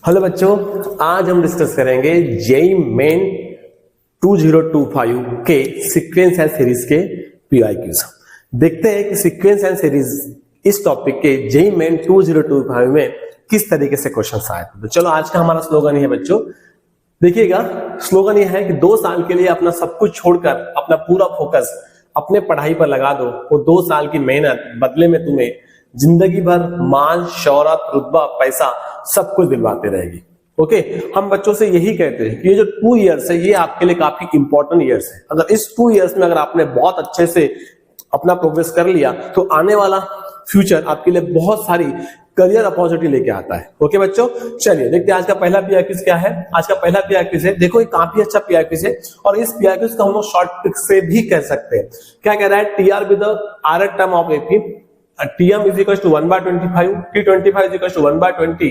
Hello बच्चों, आज हम डिस्कस करेंगे जेईई मेन 2025 के सीक्वेंस एंड सीरीज के पीआईक्यूज। देखते हैं कि सीक्वेंस एंड सीरीज इस टॉपिक के जेईई मेन 2025 में किस तरीके से क्वेश्चंस आए। तो चलो, आज का हमारा स्लोगन है बच्चों, देखिएगा। स्लोगन यह है कि 2 साल के लिए अपना सब कुछ छोड़कर अपना पूरा फोकस अपने पढ़ाई पर लगा दो। वो 2 साल की मेहनत बदले में तुम्हें जिंदगी भर मान, शौहरत, रुतबा, पैसा सब कुछ दिलवाते रहेगी। ओके, हम बच्चों से यही कहते हैं कि ये जो 2 इयर्स है, ये आपके लिए काफी इंपॉर्टेंट इयर्स है। अगर इस 2 इयर्स में अगर आपने बहुत अच्छे से अपना प्रोग्रेस कर लिया तो आने वाला फ्यूचर आपके लिए बहुत सारी करियर अपॉर्चुनिटी लेके आता है। ओके बच्चों, चलिए देखते हैं आज का पहला पीआईक्यूज क्या है। आज का पहला पीआईक्यूज है, देखो ये काफी अच्छा पीआईक्यूज है और इस पीआईक्यूज का हम लोग शॉर्ट ट्रिक से भी कह सकते हैं। क्या कह रहा है? TR with the R term of AP, TM is equals to 1/25, T25 is equals to 1/20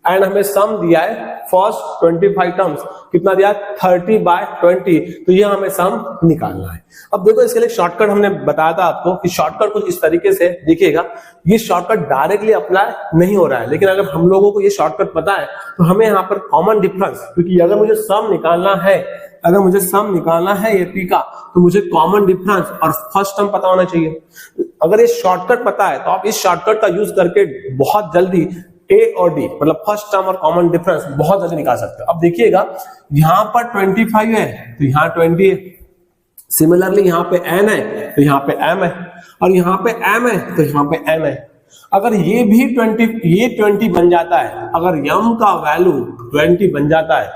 and हमें सम दिया है फर्स्ट 25 टर्म्स, कितना दिया है 30/20। तो ये हमें सम निकालना है। अब देखो, इसके लिए शॉर्टकट हमने बताया था आपको कि शॉर्टकट कुछ इस तरीके से देखिएगा। ये शॉर्टकट डायरेक्टली अप्लाई नहीं हो रहा है, लेकिन अगर हम लोगों को ये शॉर्टकट पता है तो हमें यहाँ पर कॉमन डिफरेंस, क्योंकि अगर मुझे सम निकालना है एपी का, तो मुझे कॉमन डिफरेंस और फर्स्ट टर्म पता होना चाहिए। अगर ये शॉर्टकट पता है तो आप इस शॉर्टकट का यूज करके बहुत जल्दी ए और डी मतलब फर्स्ट टर्म और कॉमन डिफरेंस बहुत जल्दी निकाल सकते हो। अब देखिएगा, यहां पर 25 है तो यहां 20 है, सिमिलरली यहां पे n है तो यहां पे m है, और यहां पे m है तो यहां पे n है। अगर ये भी 20 बन जाता है, अगर m का वैल्यू 20 बन जाता है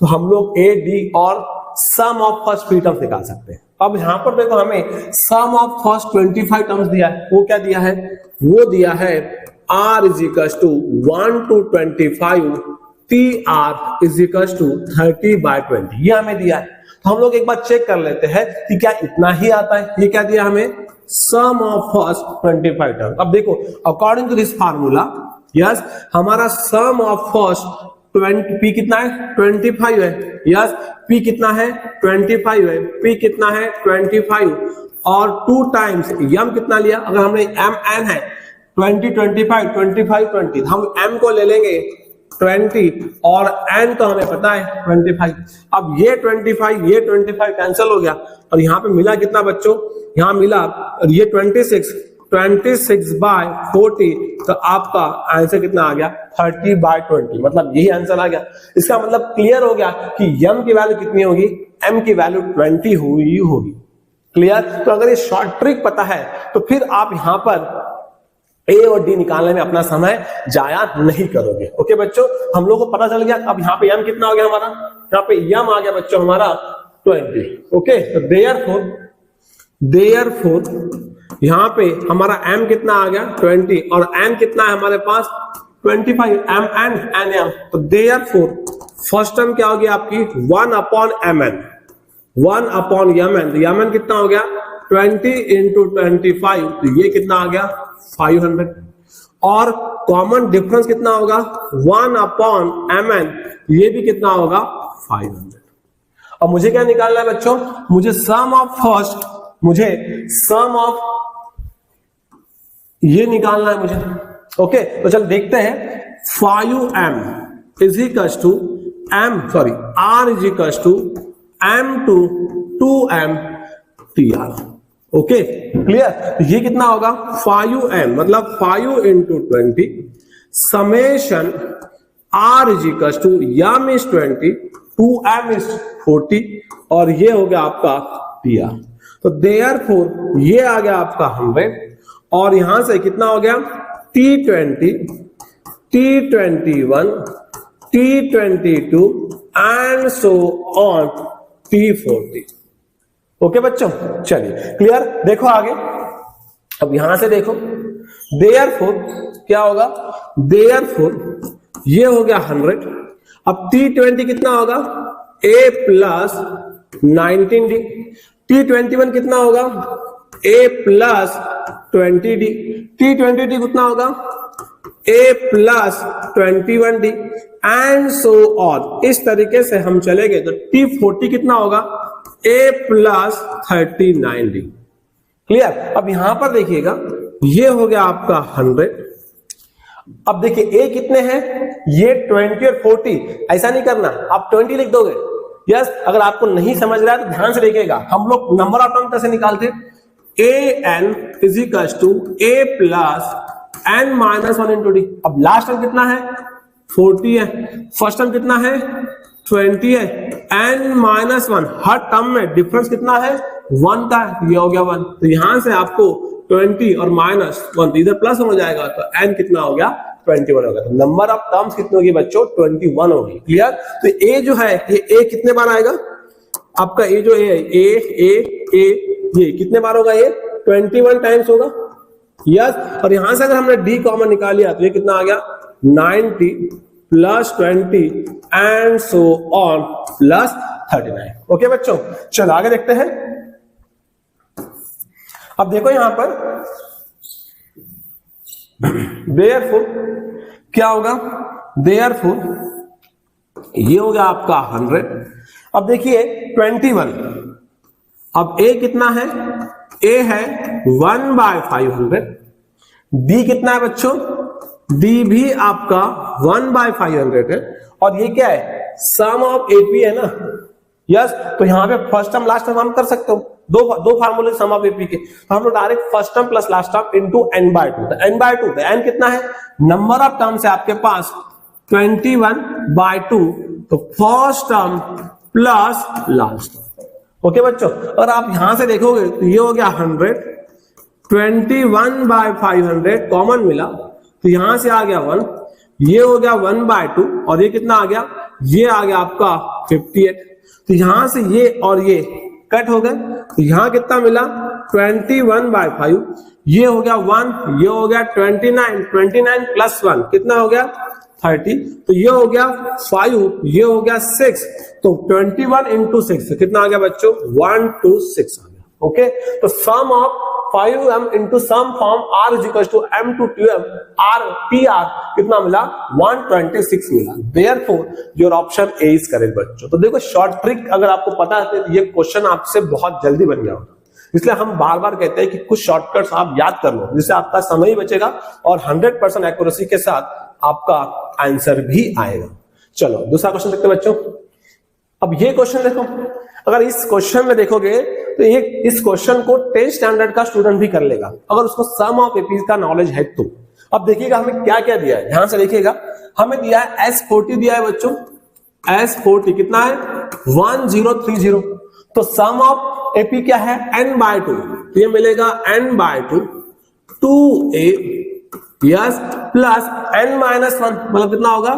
तो हम लोग ए डी और सम ऑफ फर्स्ट 3 टर्म्स निकाल सकते हैं। अब यहां पर देखो, हमें सम ऑफ फर्स्ट 25 टर्म्स दिया है। वो क्या दिया है? वो दिया है r is equals to 1 to 25 tr is equals to 30/20। ये हमें दिया है। तो हम लोग एक बार चेक कर लेते हैं कि क्या इतना ही आता है। ये क्या दिया हमें? Sum of first 25 term. अब देखो, according to this formula, yes, हमारा सम ऑफ फर्स्ट 20 p कितना है? 25 है। यस, p कितना है? 25 है। p कितना है? 25 और 2 टाइम्स m कितना लिया? अगर हमने m n है 20 25 25 20, हम m को ले लेंगे 20 और n तो हमें पता है 25। अब ये 25 कैंसिल हो गया और यहाँ पे मिला कितना बच्चों? यहाँ मिला ये 26/40, तो आपका आंसर कितना आ गया? 30/20। मतलब यही आंसर आ गया। इसका मतलब क्लियर हो गया कि m की वैल्यू कितनी होगी? m की वैल्यू 20 हुई होगी। क्लियर? तो अगर ये शॉर्ट ट्रिक पता है तो फिर आप यहां पर ए और डी निकालने में अपना समय जाया नहीं करोगे। ओके बच्चों, हम लोग को पता चल गया। अब यहाँ पे m कितना हो गया हमारा? यहाँ पे m आ गया बच्चों हमारा 20। ओके, तो देयरफॉर यहाँ पे हमारा m कितना आ गया? 20 और n कितना है हमारे पास? 25। m n m, तो देयरफॉर फर्स्ट टर्म क्या हो गया आपकी? 1/mn, 1/mn। तो mn कितना हो गया? 20 into 25, तो ये कितना आ गया? 500। और कॉमन डिफरेंस कितना होगा? 1/mn, ये भी कितना होगा? 500। अब मुझे क्या निकालना है बच्चों? मुझे सम ऑफ ये निकालना है मुझे। ओके, तो चल देखते हैं। 5m is equals to r is equals to m to 2m tr। Okay, clear? ये कितना होगा? 5m मतलब 5 into 20 summation r is equals to m is 20, 2m is 40 और ये हो गया आपका tr। तो देयरफॉर ये आ गया आपका 100 और यहां से कितना हो गया? T20, T21, T22 and so on T40। Okay बच्चों, चलिए क्लियर? देखो आगे, अब यहां से देखो, देयरफॉर क्या होगा? देयरफॉर ये हो गया 100। अब T20 कितना होगा? a plus 19d। T21 कितना होगा? a plus 20d। T22 कितना होगा? a plus 21d and so on. इस तरीके से हम चलेंगे तो T40 कितना होगा? a plus 39d। क्लियर? अब यहां पर देखिएगा, ये हो गया आपका 100। अब देखिए a कितने हैं? ये 20 और 40 ऐसा नहीं करना, आप 20 लिख दोगे। यस, अगर आपको नहीं समझ रहा है तो ध्यान से देखिएगा, हम लोग नंबर ऑफ टर्म कैसे निकालते, an is equal to a plus n minus 1 into D. अब लास्ट टर्म कितना है 40 है, फर्स्ट टर्म कितना है 20 है, n माइनस 1, हर टर्म में डिफरेंस कितना है 1 का, ये हो गया 1। तो यहां से आपको 20 और माइनस 1 इधर प्लस हो जाएगा, तो n कितना हो गया 21 होगा। तो नंबर ऑफ टर्म्स कितनी होगी बच्चों 21 होगी। क्लियर। तो a जो है ये a कितने बार आएगा आपका, a जो a ये कितने बार होगा, ये 21 टाइम्स होगा। यस, और यहां से अगर हमने d कॉमन निकाल लिया तो ये कितना आ गया 90 plus 20 and so on plus 39। Okay बच्चों, चलो आगे देखते हैं। अब देखो यहां पर देयरफॉर क्या होगा, देयरफॉर ये हो गया आपका 100। अब देखिए 21, अब a कितना है, a है 1/500, d कितना है बच्चों, d भी आपका 1/500 है, और ये क्या है सम ऑफ एपी है ना। यस, तो यहां पे फर्स्ट टर्म लास्ट टर्म हम कर सकते हो, दो फार्मूले सम ऑफ एपी के, तो हम लोग direct first term plus last term into n/2। तो n/2 तो n कितना है, नंबर ऑफ टर्म्स है आपके पास 21/2, तो first term plus last term. Okay बच्चों, और आप यहां से देखोगे तो ये हो गया 100, 21/500 कॉमन मिला, तो यहां से आ गया 1, ये हो गया 1/2, और ये कितना आ गया, ये आ गया आपका 58। तो यहां से ये और ये कट हो गए, तो यहां कितना मिला 21/5, ये हो गया 1, ये हो गया 29 प्लस 1 कितना हो गया 30, तो ये हो गया 5, ये हो गया 6, तो 21 इंटू 6 कितना आ गया बच्चों 126 आ गया। ओके, तो sum of 5m into sum form r is equal to m to 2m r pr कितना मिला 126 मिला। Therefore your option A is correct बच्चों। तो देखो शॉर्ट ट्रिक अगर आपको पता है तो ये क्वेश्चन आपसे बहुत जल्दी बन गया होगा, इसलिए हम बार बार कहते हैं कि कुछ शॉर्टकट्स आप याद कर लो, जिससे आपका समय ही बचेगा और 100% एक्यूरेसी के साथ आपका आंसर भी आएगा। चलो दूसरा क्वेश्चन देखते हैं बच्चों। अब ये क्वेश्चन देखो, अगर इस क्वेश्चन में देखोगे तो ये इस क्वेश्चन को 10th स्टैंडर्ड का स्टूडेंट भी कर लेगा अगर उसको सम ऑफ एपीज का नॉलेज है तो। अब देखिएगा हमें क्या क्या दिया है, ध्यान से देखिएगा। हमें दिया है S40 दिया है बच्चों, S40 कितना है 1030, तो सम ऑफ एपी क्या है n/2, तो ये मिलेगा n/2 2a yes plus n-1 मतलब कितना होगा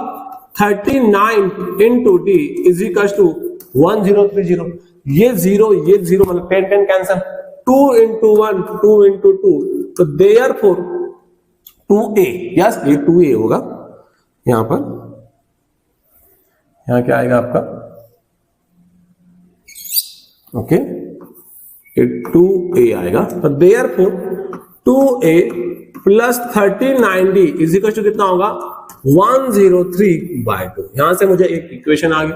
39 into D is equal to 1030। ये जीरो मतलब 10 कैंसल, 2 इंटू 1 2 इंटू 2, तो देयरफॉर 2a यस ये 2a होगा। यहां पर यहां क्या आएगा आपका ओके ये 2a आएगा, तो therefore 2a plus 39d is equal to कितना होगा 103/2। यहां से मुझे एक इक्वेशन आ गई।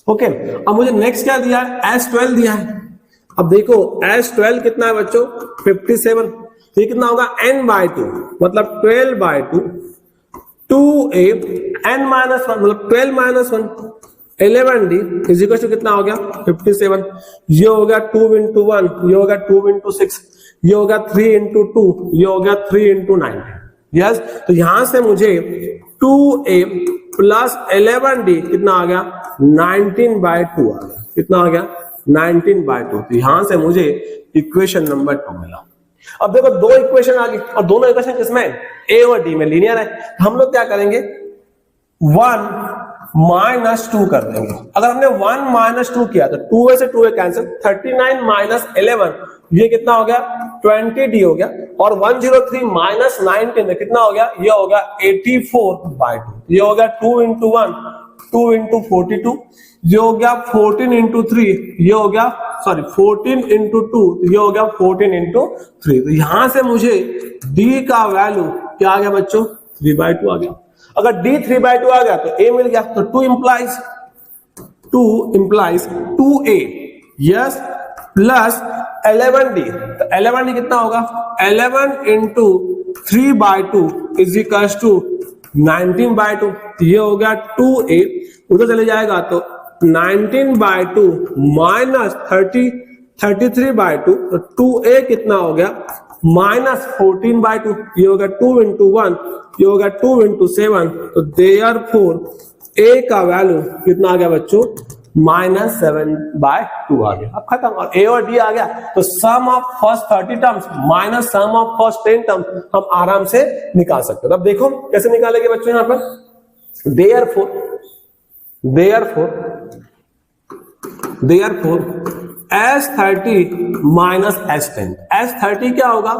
ओके, अब मुझे नेक्स्ट क्या दिया है S12 दिया है। अब देखो S12 कितना है बच्चों 57, तो ये कितना होगा n/2 मतलब 12/2 2a n-1 मतलब 12-1 11d इज इक्वल टू कितना हो गया 57। ये हो गया 2 इंटू 1, ये हो गया 2 इंटू 6, ये हो गया 3 इंटू 2, ये हो गया 3 इंटू 9 यस। तो यहां से मुझे 2a प्लस 11d कितना आ गया 19/2 आ गया, कितना आ गया 19/2। तो यहां से मुझे इक्वेशन नंबर 2 मिला। अब देखो दो इक्वेशन आ गई और दोनों इक्वेशन किसमें a और d में लीनियर है, हम लोग क्या करेंगे 1 -2 कर देंगे। अगर हमने 1 -2 किया तो 2a से 2a कैंसिल, 39 - 11 ये कितना हो गया 20d हो गया, और 103 - 19 कितना हो गया ये हो गया 84/2। ये हो गया 2 इंटू 1 2 इंटू 42, ये हो गया 14 इंटू 3, ये हो गया 14 इंटू 2, ये हो गया 14 इंटू 3। तो यहां से मुझे d का वैल्यू क्या आ गया बच्चों 3/2 आ गया। अगर d 3/2 आ गया तो a मिल गया, तो 2 implies 2a yes plus 11d, तो 11d कितना होगा 11 इंटू 3/2 इज इक्वल टू 19/2, ये हो गया 2a, उधर चले जाएगा तो 19/2 माइनस 33/2, तो 2a कितना हो गया माइनस 14/2, ये हो गया 2 into 1, ये हो गया 2 into 7, तो देयरफॉर a का वैल्यू कितना आ गया बच्चों -7/2 आ गया। अब खत्म, और a और d आ गया, तो sum of first 30 terms minus sum of first 10 terms हम आराम से निकाल सकते हैं। अब देखो कैसे निकालेंगे बच्चों, यहां पर therefore S30 minus S10, S30 क्या होगा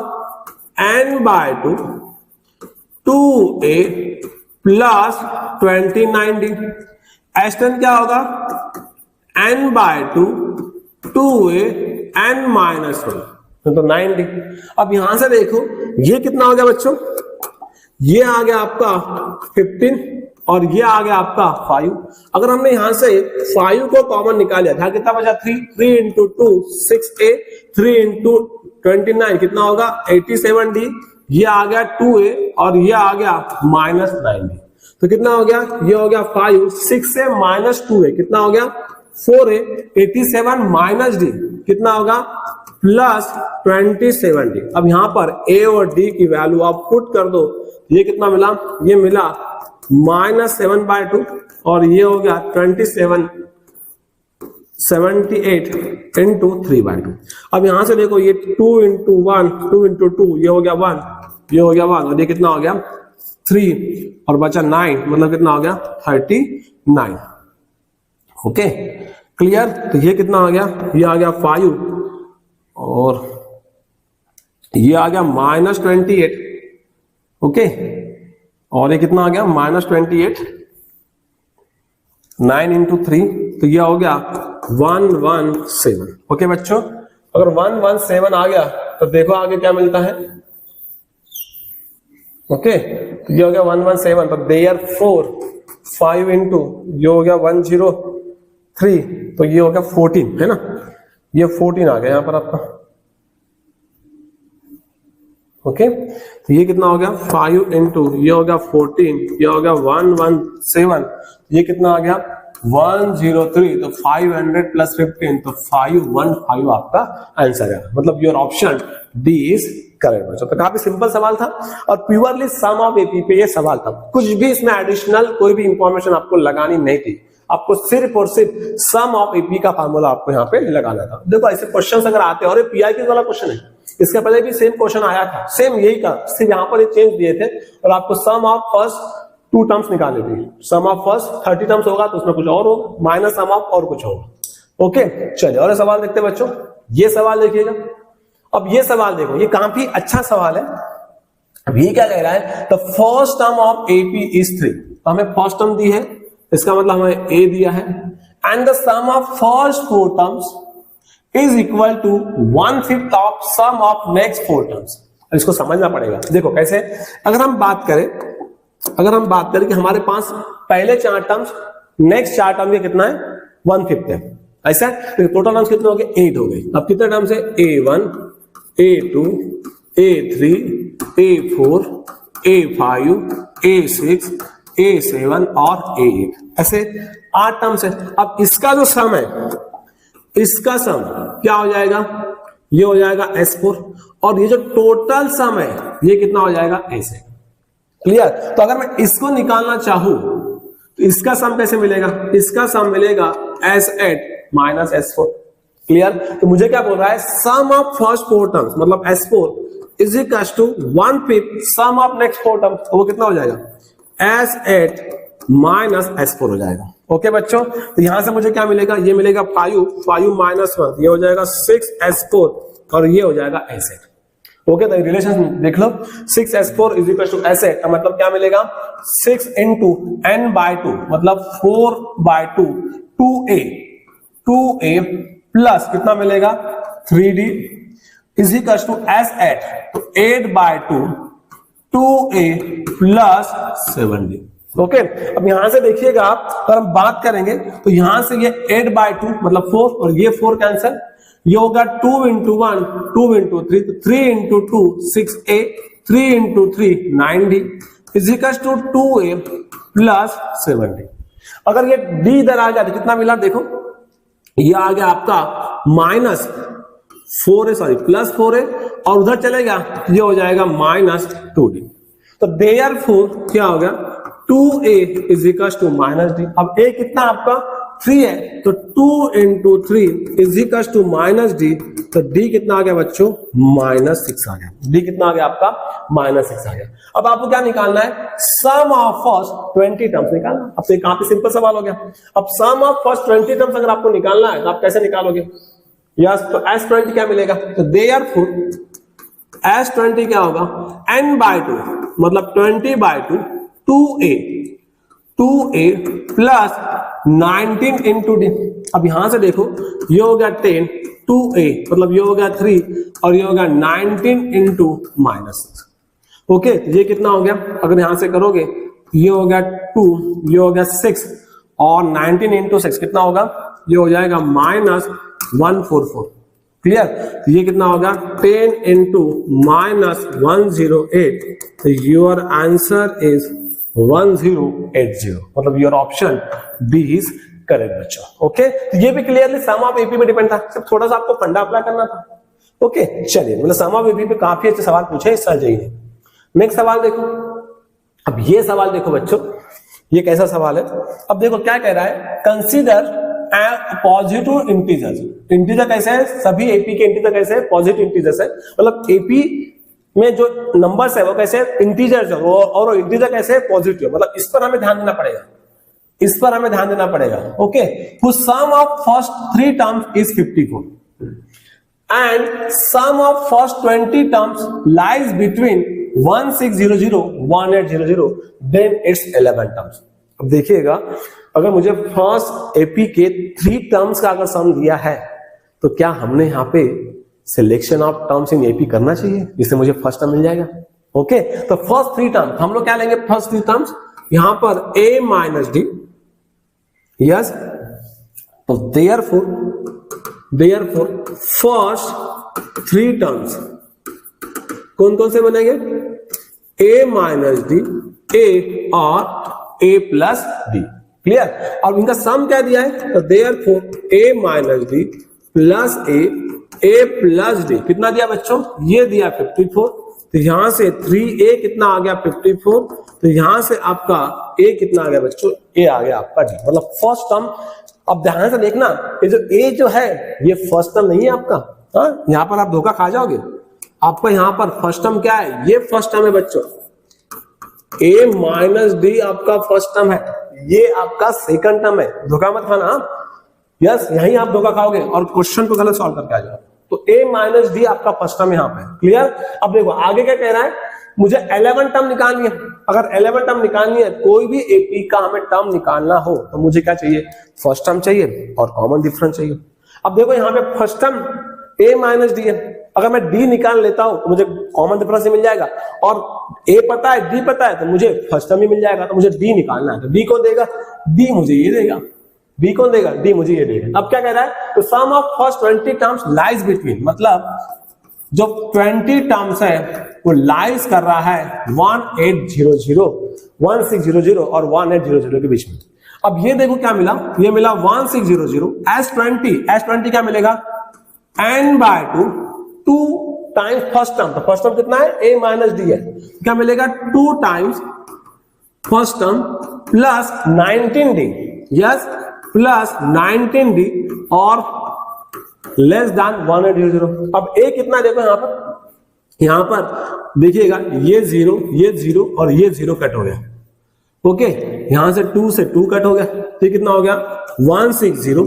n/2 2a plus 29d, S10 क्या होगा n/2 2a n माइनस 1, तो 9d। अब यहां से देखो ये कितना हो गया बच्चों, ये आ गया आपका 15 और ये आ गया आपका 5। अगर हमने यहां से 5 को कॉमन निकाल लिया था, कितना बचा 3 into 2 6a, 3 into 29 कितना होगा 87d, ये आ गया 2a और ये आ गया -9d, तो कितना हो गया, ये हो गया 5, 6a माइनस 2a कितना हो गया 4a, 87 माइनस d कितना होगा प्लस 27d। अब यहां पर a और d की वैल्यू आप पुट कर दो, ये कितना मिला, ये मिला -7/2 और ये हो गया 78 into 3/2। अब यहां से देखो ये 2 into 1 2 into 2 ये हो गया 1, ये हो गया 1 और ये कितना हो गया 3 और बचा 9, मतलब कितना हो गया 39। ओके क्लियर, तो ये कितना आ गया, ये आ गया 5 और ये आ गया -28। ओके, और ये कितना आ गया -28, 9 into 3, तो ये हो गया 117। ओके बच्चों, अगर 117 आ गया तो देखो आगे क्या मिलता है। ओके, तो ये हो गया 117, तो देयरफॉर 5 into ये हो गया 103, तो ये हो गया 14 है ना, ये 14 आ गया यहां पर आपका। ओके, तो ये कितना हो गया 5 into ये हो गया 14, ये हो गया 117, ये कितना आ गया 103, तो 500 प्लस 15, तो 515 आपका आंसर है। मतलब your option D is correct बच्चों। तो काफी सिंपल सवाल था और प्योरली सम ऑफ एपी पे ये सवाल था, कुछ भी इसमें एडिशनल कोई भी इंफॉर्मेशन आपको लगानी नहीं थी, आपको सिर्फ और सिर्फ सम ऑफ एपी का फार्मूला आपको यहाँ पे लगाना था। देखो ऐसे क्वेश्चन अगर आते हैं, और ये पीआईक्यू वाला क्वेश्चन है, इसके पहले भी सेम क्वेश्चन आया था, सेम यही का, सिर्फ यहाँ पर चेंज दिए थे और आपको सम ऑफ फर्स्ट 2 टर्म्स निकाले थे। सम ऑफ फर्स्ट 30 टर्म्स होगा तो उसमें कुछ और होगा, माइनस सम ऑफ और कुछ होगा। ओके चलिए और सवाल देखते हैं बच्चों। ये सवाल देखिएगा, अब ये सवाल देखो, ये काफी अच्छा सवाल है। अब ये क्या कह रहा है, the first term of AP is 3, तो हमें फर्स्ट टर्म दी है, इसका मतलब हमें ए दिया है, and the sum of first 4 terms is equal to 1/5 of sum of next 4 terms. इसको समझना पड़ेगा। देखो कैसे, अगर हम बात करें कि हमारे पास पहले 4 टर्म्स, नेक्स्ट 4 टर्म ये कितना है 1/5 है, ऐसा तो टोटल टर्म्स कितने हो गए 8 हो गए। अब कितने टर्म्स है A1 A2 A3 A4 A5 A6 A7 और A8, ऐसे 8 टर्म्स है। अब इसका जो सम है, इसका सम क्या हो जाएगा, ये हो जाएगा S4 और ये जो टोटल सम है ये कितना हो जाएगा S8। क्लियर, तो अगर मैं इसको निकालना चाहूं तो इसका सम कैसे मिलेगा, इसका सम मिलेगा S8 माइनस S4। क्लियर, तो मुझे क्या बोल रहा है, सम ऑफ फर्स्ट 4 टर्म्स मतलब S4 is equal to 1/5 sum of next 4 terms, तो वो कितना हो जाएगा S8 माइनस S4 हो जाएगा। ओके बच्चों, तो यहां से मुझे क्या मिलेगा, ये मिलेगा 5 माइनस 1, ये हो जाएगा 6S4 और ये हो जाएगा S8। ओके, तो रिलेशन देख लो, 6S4 is equal to S8 का मतलब क्या मिलेगा 6 into n/2 मतलब 4/2 2a प्लस कितना मिलेगा 3d is equal to S8, तो 8/2 2a प्लस 7d। ओके, अब यहां से देखिएगा आप, अगर हम बात करेंगे तो यहां से ये 8/2 मतलब 4 और ये 4 कैंसिल, ये होगा 2 into 1 2 into 3, 3 into 2 6a, 3 into 3 9d, is equal to 2a plus 7d। अगर ये d इधर आ गया तो कितना मिला देखो, ये आ गया आपका minus 4a sorry plus 4a, और उधर चलेगा ये हो जाएगा माइनस 2d। तो देयरफॉर क्या हो गया 2a is equal to minus d। अब a कितना आपका 3 है, तो 2 into 3 is equal to minus d। तो d कितना आ गया बच्चों माइनस 6 आ गया। d कितना आ गया आपका माइनस 6 आ गया। अब आपको क्या निकालना है, सम ऑफ फर्स्ट 20 टर्म्स निकालना। अब तो काफी सिंपल सवाल हो गया। अब सम ऑफ फर्स्ट 20 टर्म्स अगर आपको निकालना है तो आप कैसे निकालोगे, यस तो s20 क्या मिलेगा, तो देयरफॉर s20 क्या होगा n/2 मतलब 20/2 2a प्लस 19 इंटू d। अब यहां से देखो ये हो गया 10 2a मतलब ये हो गया 3 और ये हो गया 19 इंटू माइनस 6। ओके ये कितना हो गया, अगर यहां से करोगे ये हो गया 2 ये हो गया 6 और 19 इंटू 6 कितना होगा, ये हो जाएगा माइनस 144। क्लियर, ये कितना होगा 10 इंटू माइनस 108। तो योर आंसर इज 1080 मतलब your option B is correct बच्चों। ओके ये भी क्लियरली सम ऑफ एपी पे डिपेंड था, सिर्फ थोड़ा सा आपको फंडा अप्लाई करना था। ओके चलिए मतलब सम ऑफ एपी पे काफी अच्छे सवाल पूछे इस साल जी ने। नेक्स्ट सवाल देखो, अब ये सवाल देखो बच्चों ये कैसा सवाल है। अब देखो क्या कह रहा है, कंसीडर पॉजिटिव इंटीजर्स। इंटीजर कैसे है, सभी एपी के इंटीजर कैसे है पॉजिटिव इंटीजर्स है, मतलब एपी में जो नंबर्स है वो कैसे इंटीजर्स है और इंटीजर कैसे है पॉजिटिव, मतलब इस पर हमें ध्यान देना पड़ेगा, इस पर हमें ध्यान देना पड़ेगा। Okay sum of first 3 terms is 54 and sum of first 20 terms lies between 1600 1800 then it's 11 terms. अब देखिएगा अगर मुझे फर्स्ट एपी के 3 टर्म्स का अगर सम दिया है तो क्या हमने यहाँ पे selection of terms in AP करना चाहिए, जिससे मुझे फर्स्ट टर्म मिल जाएगा। ओके तो फर्स्ट 3 टर्म्स हम लोग क्या लेंगे, फर्स्ट 3 टर्म्स यहां पर a माइनस डी, यस तो देयरफॉर फर्स्ट 3 टर्म्स कौन कौन से बनेंगे, a माइनस डी, a और a प्लस डी। क्लियर, और इनका सम क्या दिया है, तो therefore a minus d plus a plus D कितना दिया बच्चों, ये दिया 54। तो यहां से 3a कितना आ गया 54, तो यहां से आपका a कितना आ गया बच्चों, a आ गया आपका d, मतलब फर्स्ट टर्म। अब ध्यान से देखना ये जो a जो है ये फर्स्ट टर्म नहीं है आपका, हाँ यहां पर आप धोखा खा जाओगे। आपका यहां पर फर्स्ट टर्म क्या है, ये फर्स्ट टर्म है बच्चों, a माइनस डी आपका फर्स्ट टर्म है, ये आपका सेकंड टर्म है, धोखा मत खाना। यस यहीं आप धोखा खाओगे और क्वेश्चन को गलत सॉल्व करके आ जाओ। तो a माइनस डी आपका फर्स्ट टर्म यहाँ पे। क्लियर, अब देखो आगे क्या कह रहा है, मुझे 11 टर्म निकालनी है। अगर 11 टर्म निकालनी है, कोई भी एपी का हमें टर्म निकालना हो तो मुझे क्या चाहिए, फर्स्ट टर्म चाहिए और कॉमन डिफरेंस चाहिए। अब देखो यहाँ पे first term a minus D है, अगर मैं d निकाल लेता हूं तो मुझे कॉमन डिफरेंस मिल जाएगा, और a पता है d पता है तो मुझे फर्स्ट टर्म ही मिल जाएगा। तो मुझे d निकालना है, तो d कौन देगा, d मुझे ये देगा, b कौन देगा, d मुझे ये देगा। अब क्या कह रहा है, तो sum of first 20 terms lies between, मतलब जो 20 टर्म्स है वो लाइज कर रहा है 1800 1600 और 1800 के बीच में। अब ये देखो क्या मिला, ये मिला 1600 s20 क्या मिलेगा n/2 2 टाइम्स फर्स्ट टर्म, तो फर्स्ट टर्म कितना है a माइनस डी है, क्या मिलेगा 2 times first term plus 19d, yes plus 19d और लेस देन 1800। अब a कितना देखो यहां पर देखिएगा ये 0 और ये 0 कट हो गया। ओके यहां से 2 से 2 कट हो गया, तो कितना हो गया 160,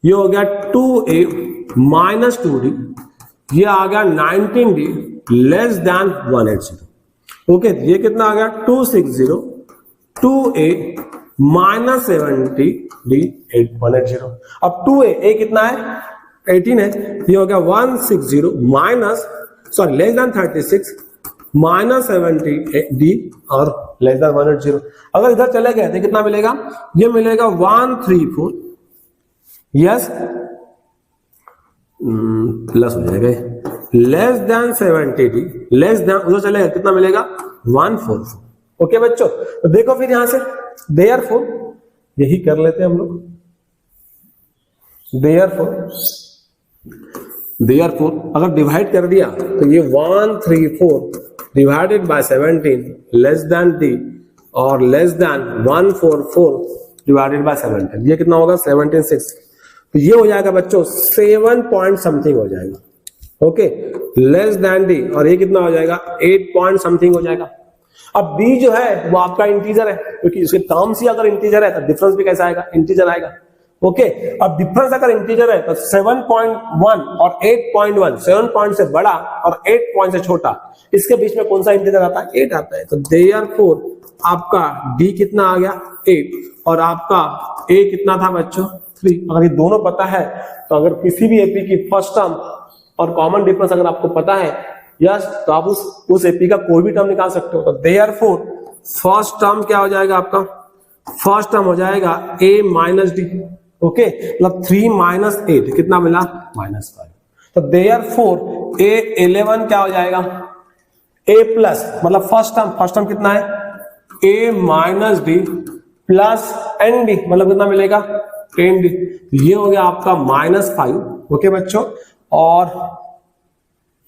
ये हो गया 2a माइनस 2d, ये आ गया 19d लेस देन 180। ओके ये कितना आ गया 260 2a माइनस 70d 180। अब 2a कितना है 18 है, ये हो गया 160 minus sorry less than 36 minus 70d और लेस देन 180। अगर इधर चले गए तो कितना मिलेगा, ये मिलेगा 134, यस प्लस हो जाएगा less than 70d, less than उधर चलेगा कितना मिलेगा 144। ओके बच्चों, तो देखो फिर यहां से देयरफॉर यही कर लेते हैं हम लोग। देयरफॉर अगर डिवाइड कर दिया तो ये 134 divided by 17 less than D और लेस देन 144 डिवाइडेड बाय 17, ये कितना होगा 76। तो ये हो जाएगा बच्चों 7 पॉइंट समथिंग हो जाएगा। ओके, लेस देन डी और ये कितना हो जाएगा 8 पॉइंट समथिंग हो जाएगा। अब b जो है वो आपका इंटीजर है, क्योंकि इसके टर्म्स ही अगर इंटीजर है तो डिफरेंस भी कैसा आएगा, इंटीजर आएगा। ओके, अब डिफरेंस अगर इंटीजर है तो 7.1 और 8.1, 7 पॉइंट से बड़ा और 8 पॉइंट से छोटा, इसके बीच में कौन सा इंटीजर आता है, 8 आता है। तो देयरफॉर आपका d कितना आ गया 8 और आपका a कितना था बच्चों 3। अगर ये दोनों पता है तो अगर किसी भी एपी की फर्स्ट टर्म और कॉमन डिफरेंस अगर आपको पता है यस, तो आप उस एपी का कोई भी टर्म निकाल सकते हो। तो देयरफॉर फर्स्ट टर्म क्या हो जाएगा आपका, फर्स्ट टर्म हो जाएगा a माइनस डी। ओके, मतलब 3 माइनस 8 कितना मिला -5। तो देयरफॉर a11 क्या हो जाएगा a प्लस, मतलब फर्स्ट टर्म कितना है a minus d plus n d, मतलब कितना मिलेगा एन डी। ये हो गया आपका -5। ओके बच्चों, और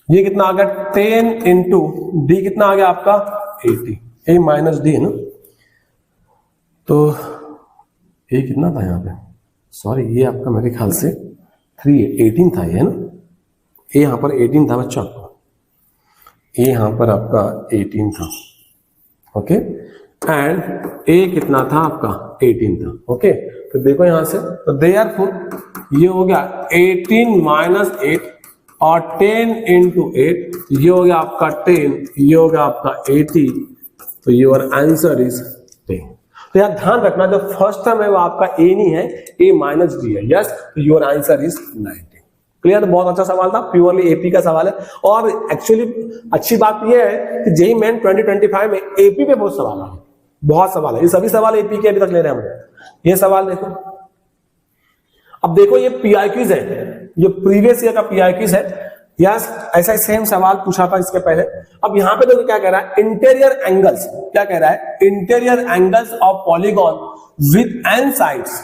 ये कितना आ गया 10 इंटू डी कितना आ गया आपका 80, a माइनस डी है ना। तो ये कितना था यहाँ पे, सॉरी ये आपका मेरे ख्याल से 18 था ये ना, ये यहाँ पर 18 था बच्चों, ये यहाँ पर आपका 18 था। ओके, एंड a कितना था आपका 18 था। ओके, तो देखो यहां से, तो देयरफॉर ये हो गया 18 माइनस 8 और 10 इंटू 8, ये हो गया आपका 10, ये हो गया आपका 80। तो योर आंसर इज 10। तो यार ध्यान रखना जो फर्स्ट टर्म है वो आपका a नहीं है, a माइनस डी है। Yes, your answer is 19। Clear, बहुत अच्छा सवाल था, प्योरली एपी का सवाल है। और एक्चुअली अच्छी बात यह है कि जेईई मेन 2025 में एपी पे बहुत सवाल है, बहुत सवाल है। ये सभी सवाल एपी के अभी तक ले रहे हैं हम। ये सवाल देखो, अब देखो ये पीआईक्यूज है, ये प्रीवियस ईयर का पीआईक्यूज है। यस, ऐसा ही सेम सवाल पूछा था इसके पहले। अब यहां पे देखो क्या कह रहा है, इंटीरियर एंगल्स, क्या कह रहा है, interior angles of polygon with n sides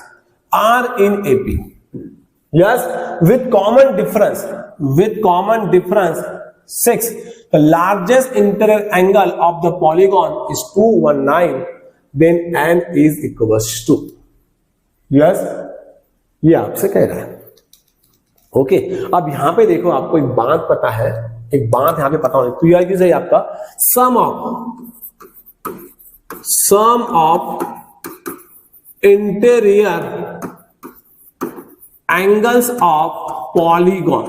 are in AP. Yes, with common difference 6, the largest interior angle of the polygon is 219, then n is equals to। Yes, ये आपसे कह रहा है। ओके, अब यहां पे देखो आपको एक बात पता है, एक बात यहां पे पता होनी, तो यह है आपका sum of interior angles of polygon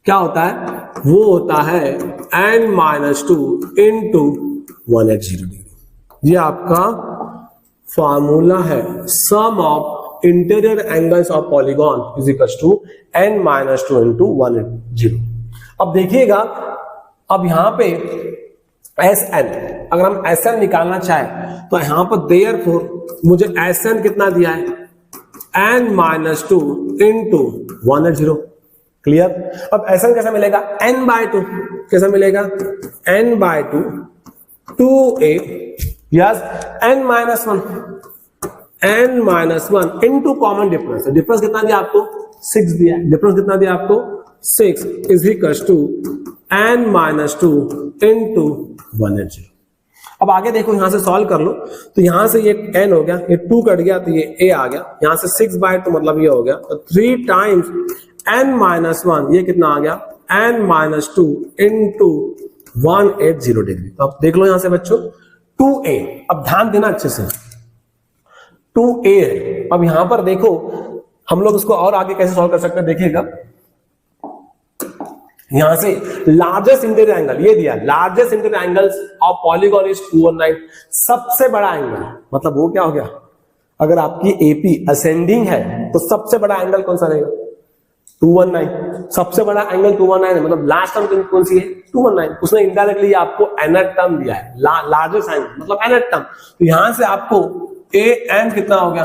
क्या होता है, वो होता है n-2 इंटू 180 डिग्री। ये आपका फॉर्मूला है, sum of interior angles of polygon is equal to n-2 into 180। अब देखिएगा, अब यहां पे Sn, अगर हम Sn निकालना चाहें तो यहां पर देयरफॉर मुझे Sn कितना दिया है n-2 इंटू 180। क्लियर, अब Sn कैसा मिलेगा, n/2 कैसा मिलेगा, n/2 2a, yes n-1 into common difference. Difference कितना दिया आपको 6 दिया है, डिफरेंस कितना दिया आपको 6 is equal to n-2 into 180। अब आगे देखो, यहां से सॉल्व कर लो, तो यहां से ये n हो गया, ये 2 कट गया तो ये a आ गया, यहां से 6/2 मतलब ये हो गया, तो 3 टाइम्स n-1, ये कितना आ गया n-2 इंटू 180 डिग्री। तो अब देख लो यहां से बच्चों 2a, अब ध्यान देना अच्छे से, 2a है। अब यहां पर देखो हम लोग इसको और आगे कैसे सॉल्व कर सकते हैं, देखिएगा यहां से लार्जेस्ट इंटीरियर एंगल ये दिया, largest interior angles of polygon is 219, सबसे बड़ा एंगल, मतलब वो क्या हो गया, अगर आपकी एपी असेंडिंग है तो सबसे बड़ा एंगल कौन सा रहेगा 219, सबसे बड़ा एंगल 219 है, मतलब लास्ट टर्म कौन सी है 219। उसने इनडायरेक्टली आपको nth टर्म दिया है, लार्जेस्ट एंगल मतलब nth टर्म, तो यहां से आपको an कितना हो गया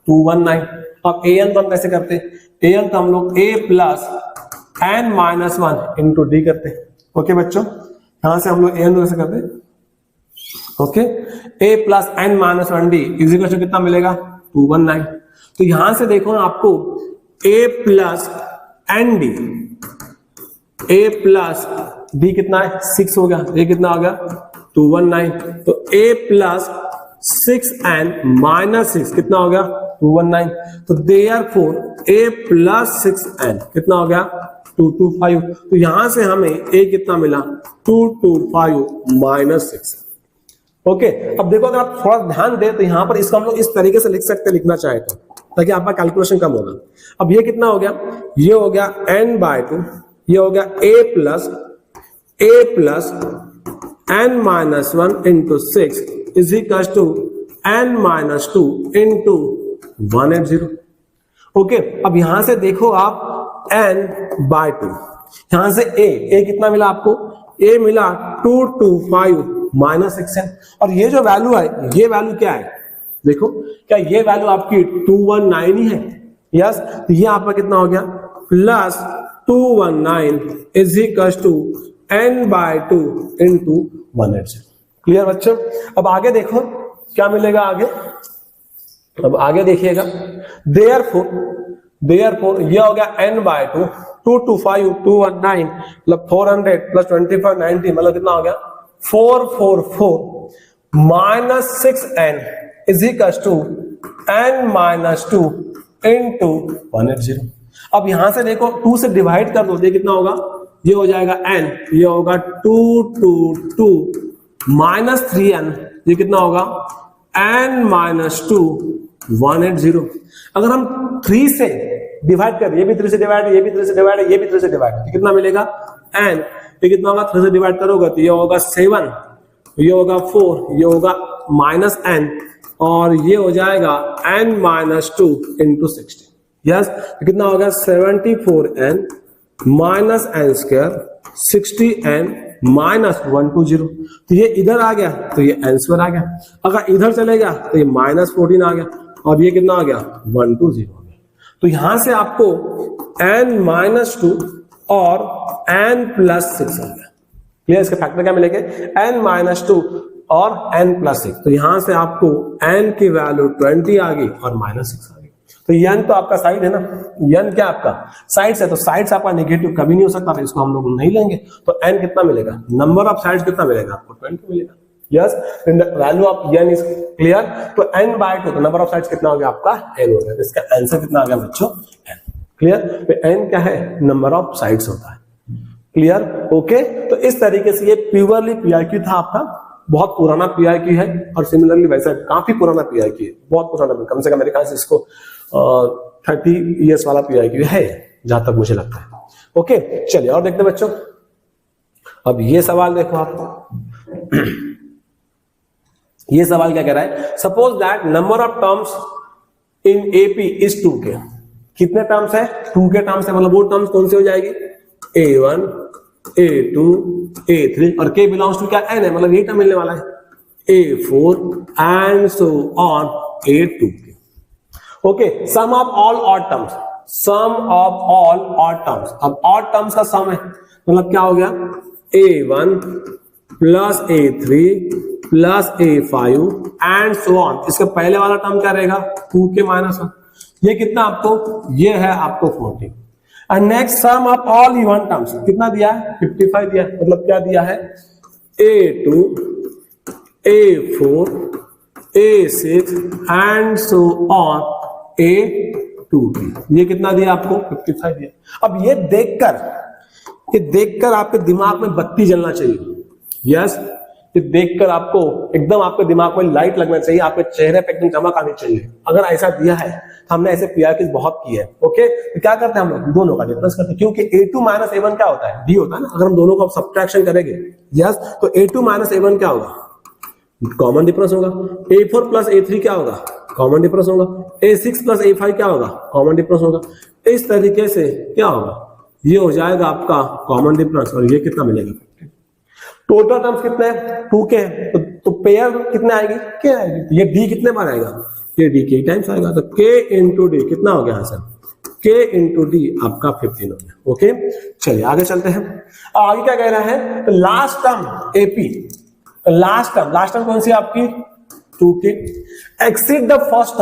219। अब an तो हम कैसे करते, an तो हम लोग a plus n-1 into d करते। ओके बच्चों, यहां से हम लोग an कैसे करते, okay, a plus n minus 1d is equal to कितना मिलेगा 219। तो यहां से देखो ना आपको a plus n d, a plus d कितना है 6 हो गया, a कितना हो गया 219। तो a प्लस 6n माइनस 6 कितना हो गया 219। तो देयरफॉर a प्लस 6n कितना हो गया 225। तो यहां से हमें a कितना मिला 225 माइनस 6। ओके, अब देखो अगर आप थोड़ा ध्यान दें तो यहां पर इसको हम लोग इस तरीके से लिख सकते हैं, लिखना चाहे तो, ताकि आपका कैलकुलेशन कम होगा। अब ये कितना हो गया, ये हो गया n/2, ये हो गया a plus n minus 1 into 6 is equal to n minus 2 into 180। Okay, अब यहां से देखो आप n/2, यहां से a कितना मिला आपको, a मिला 225 माइनस 6n। और ये जो वैल्यू है, ये वैल्यू क्या है, देखो क्या ये वैल्यू आपकी 219 ही है। यस, तो ये आपका कितना हो गया plus 219 is equal to n/2 into 180। Clear बच्चों? अब आगे देखो क्या मिलेगा आगे। अब आगे देखिएगा, देयरफॉर ये हो गया n/2, 225 219 मतलब 400 प्लस 25 90 मतलब कितना हो गया 444 minus 6n is equal to n minus 2 into 180। अब यहां से देखो 2 से डिवाइड कर दो, ये कितना होगा, ये हो जाएगा n, ये होगा 222 माइनस 3n, ये कितना होगा n माइनस 2 180। अगर हम 3 से डिवाइड कर, ये भी 3 से डिवाइड, ये भी 3 से डिवाइड, ये भी 3 से डिवाइड, तो कितना मिलेगा n, ये कितना होगा 3 से डिवाइड करोगे तो ये होगा 7, ये होगा 4, ये होगा माइनस n और ये हो जाएगा n माइनस 2 इंटू 60। यस, कितना होगा 74n minus n square 60n minus 120। तो ये इधर आ गया तो ये n स्क्वायर आ गया, अगर इधर चले गया तो ये माइनस 14 आ गया और ये कितना आ गया 120 आ गया। तो यहां से आपको n माइनस 2 और n प्लस 6 आ गया। क्लियर? इसके फैक्टर क्या मिलेंगे n माइनस 2 और n प्लस 6। तो यहां से आपको n की वैल्यू 20 आ गई और माइनस 6 आ गई। तो n तो आपका साइड है ना, n क्या आपका साइड्स है, तो साइड्स आपका नेगेटिव कभी नहीं हो सकता, तो इसको हम लोग नहीं लेंगे। तो n कितना मिलेगा, नंबर ऑफ साइड्स कितना मिलेगा आपको 20 मिलेगा। Yes, value of n is clear. तो n/2 तो नंबर ऑफ साइड्स कितना हो गया आपका n हो गया। इसका आंसर कितना आ गया बच्चों n। क्लियर? तो n क्या है, नंबर ऑफ साइड्स होता है। क्लियर? ओके, तो इस तरीके से ये प्योरली पीआईक्यू था आपका, बहुत पुराना पीआईक्यू है और सिमिलरली वैसा काफी पुराना पीआईक्यू है, बहुत पुराना, कम से कम मेरे ख्याल से इसको 30 इयर्स वाला पीआईक्यू है जहां तक मुझे लगता है। ओके, चलिए और देखते हैं बच्चों। अब ये सवाल देखो आप ये सवाल क्या कह रहा है, suppose that number of terms in AP is 2k। कितने टर्म्स है, 2k टर्म्स है, मतलब वो टर्म्स कौन सी हो जाएगी a1 a2 a3 और k बिलोंग्स टू क्या n है, मतलब यही टर्म मिलने वाला है a4 and so on a2। Okay, sum of all odd terms, sum of all odd terms. अब ऑड टर्म्स का सम है, मतलब क्या हो गया a1 plus a3 plus a5 and so on. इसका पहले वाला टर्म क्या रहेगा 2k माइनस 1, ये कितना आपको, ये है आपको 40। And next sum of all even terms कितना दिया है 55 दिया है, मतलब क्या दिया है a2 a4 a6 and so on a2, ये कितना दिया आपको 55 दिया। अब ये देखकर आपके दिमाग में बत्ती जलना चाहिए। यस, ये देखकर आपको एकदम आपके दिमाग में लाइट लगना चाहिए, आपके चेहरे पे एकदम चमक आनी चाहिए। अगर ऐसा दिया है, हमने ऐसे पीआईक्यूज बहुत किए हैं। ओके, तो क्या करते हैं हम लोग दोनों का डिफरेंस करते हैं, क्योंकि a2 माइनस a1 क्या होता है, d होता है ना। अगर हम दोनों का सब्ट्रैक्शन करेंगे, यस, तो a2 माइनस a1 क्या होगा, कॉमन डिफरेंस होगा। a4 प्लस a3 क्या होगा, कॉमन डिफरेंस होगा। a6 प्लस a5 क्या होगा, कॉमन डिफरेंस होगा। इस तरीके से क्या होगा, ये हो जाएगा आपका कॉमन डिफरेंस और ये कितना मिलेगा। टोटल टर्म्स कितने हैं 2k, तो पेयर कितने आएगी, क्या आएगी, ये d कितने बार आएगा, ये d k टाइम्स आएगा। तो k इंटू डी कितना हो गया आंसर, k इंटू डी आपका 15 हो गया। ओके, चलिए आगे चलते हैं। आगे क्या कह रहा है, तो last term AP last term कौन सी है आपकी 2k, exceed the first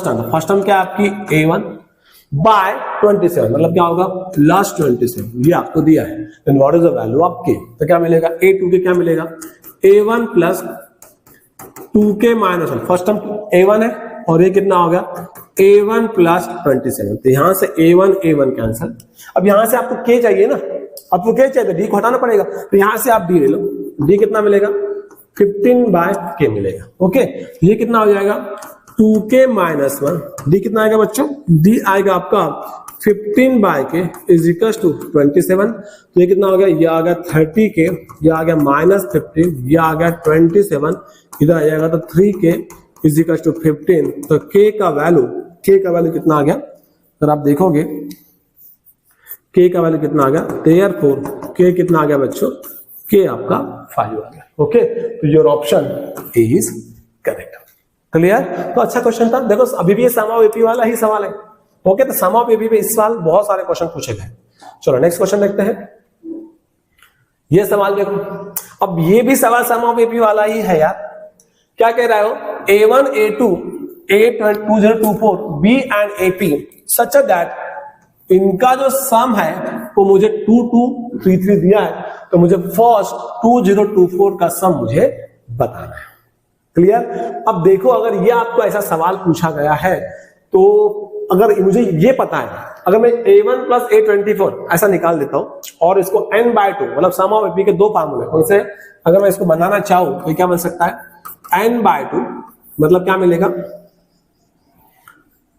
term, first term क्या है आपकी a1 बाय 27, मतलब क्या होगा लास्ट 27, ये आपको दिया है। Then what is the value of k, तो क्या मिलेगा a2k क्या मिलेगा a1 plus 2k minus 1, first term a1 है और ये कितना हो गया a1 प्लस 27, तो यहां से a1 कैंसिल। अब यहां से आपको k चाहिए ना, आपको k चाहिए तो d को हटाना पड़ेगा, तो यहां से आप d ले लो, d कितना मिलेगा 15 बाय k मिलेगा। ओके, ये कितना हो जाएगा 2k माइनस 1, d कितना आएगा बच्चों, d आएगा आपका 15 by k is equal to 27, तो ये कितना हो गया, ये आ गया 30k, ये आ गया माइनस 15, ये आ गया 27, इधर आ जाएगा तो 3k इज इक्वल टू 15, तो k का वैल्यू कितना आ गया, अगर आप देखोगे k का वैल्यू कितना आ गया, देयरफॉर k कितना आ गया बच्चों, k आपका 5 आ गया। ओके, तो your option is correct. Clear, तो अच्छा क्वेश्चन था। देखो अभी भी ये सम ऑफ एपी वाला ही सवाल है। ओके, तो सम ऑफ एपी पे इस साल बहुत सारे क्वेश्चन पूछे गए। चलो नेक्स्ट क्वेश्चन देखते हैं। ये सवाल देखो, अब ये भी सवाल सम ऑफ एपी वाला ही है यार। क्या कह रहा हो, a1 a2 a2024 b and ap such that इनका जो सम है वो मुझे 2233 दिया है, तो मुझे फर्स्ट 2024 का सम मुझे बताना है। क्लियर, अब देखो अगर ये आपको ऐसा सवाल पूछा गया है, तो अगर मुझे ये पता है, अगर मैं a1 प्लस a24 ऐसा निकाल देता हूं और इसको n/2 मतलब सम ऑफ एपी के दो फार्मूले उनसे अगर मैं इसको बनाना चाहूं तो क्या बन सकता है, n/2 मतलब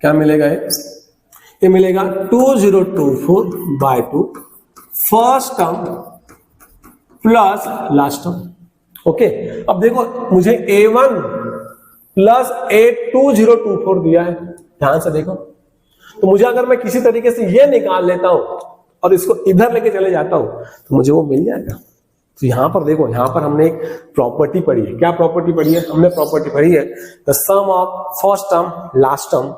क्या मिलेगा, ये मिलेगा 2024/2 first term plus last term. Okay, अब देखो मुझे a1 प्लस a2024 दिया है, ध्यान से देखो, तो मुझे अगर मैं किसी तरीके से ये निकाल लेता हूं और इसको इधर लेके चले जाता हूं तो मुझे वो मिल जाएगा। तो यहां पर देखो, यहां पर हमने एक प्रॉपर्टी पढ़ी है। क्या प्रॉपर्टी पढ़ी है, हमने प्रॉपर्टी पढ़ी है the sum of first term last term,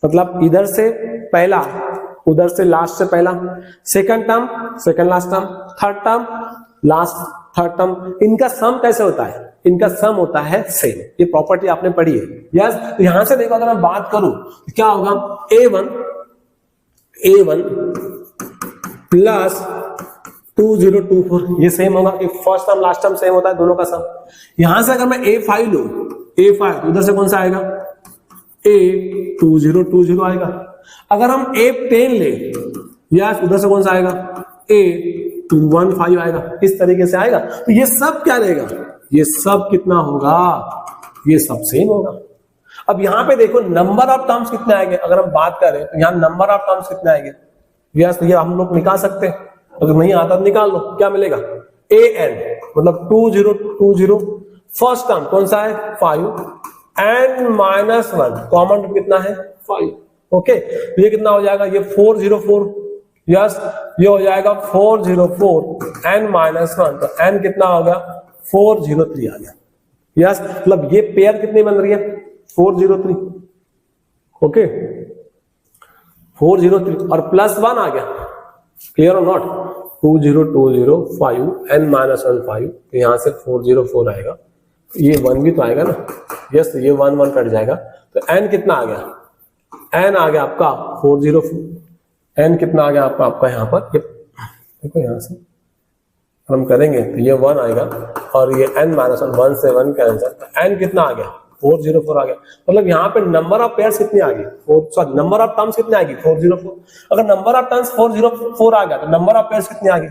मतलब इधर से पहला उधर से लास्ट से पहला, second term second last term, third term last third term, इनका सम कैसे होता है, इनका सम होता है सेम। ये प्रॉपर्टी आपने पढ़ी है। यस, तो यहां से देखो अगर मैं बात करूं तो क्या होगा, a1 प्लस 2024 ये सेम होगा कि first term last term same होता है दोनों का सम। यहां से अगर मैं a5 लूं, a5 उधर से कौन सा आएगा, a2020 आएगा। अगर हम a10 ले, यस उधर से कौन सा आएगा, a215 आएगा, इस तरीके से आएगा। तो ये सब क्या रहेगा, ये सब कितना होगा, ये सब सेम होगा। अब यहां पे देखो नंबर ऑफ टर्म्स कितने आएंगे, अगर हम बात करें तो यहां नंबर ऑफ टर्म्स कितने आएंगे, यस ये हम लोग निकाल सकते हैं, अगर नहीं आता तो निकाल लो। क्या मिलेगा, an मतलब 2020 फर्स्ट टर्म कौन सा है 5, n-1 कॉमन रूट कितना है 5। ओके, तो ये कितना हो जाएगा, ये 404, यस ये हो जाएगा 404 n-1, तो n कितना हो गया 403 आ गया। यस, मतलब ये पेयर कितनी बन रही है 403। ओके 403 और +1 आ गया, क्लियर और नॉट, 20205 n-1 5, तो यहां से 404 आएगा, ये 1 भी तो आएगा ना, यस ये 1 कट जाएगा, तो n कितना आ गया, n आ गया आपका 404, n कितना आ गया आपका यहाँ पर, ये देखो यहाँ से हम करेंगे तो ये 1 आएगा और ये n-1 से 1 कैंसिल, तो n कितना आ गया 404 आ गया। मतलब यहाँ पे नंबर ऑफ पेयर्स कितनी आ गई, सॉरी नंबर ऑफ टर्म्स कितनी आ गई 404। अगर नंबर ऑफ टर्म्स 404 आ गया तो नंबर ऑफ पेयर्स कितनी आ गई,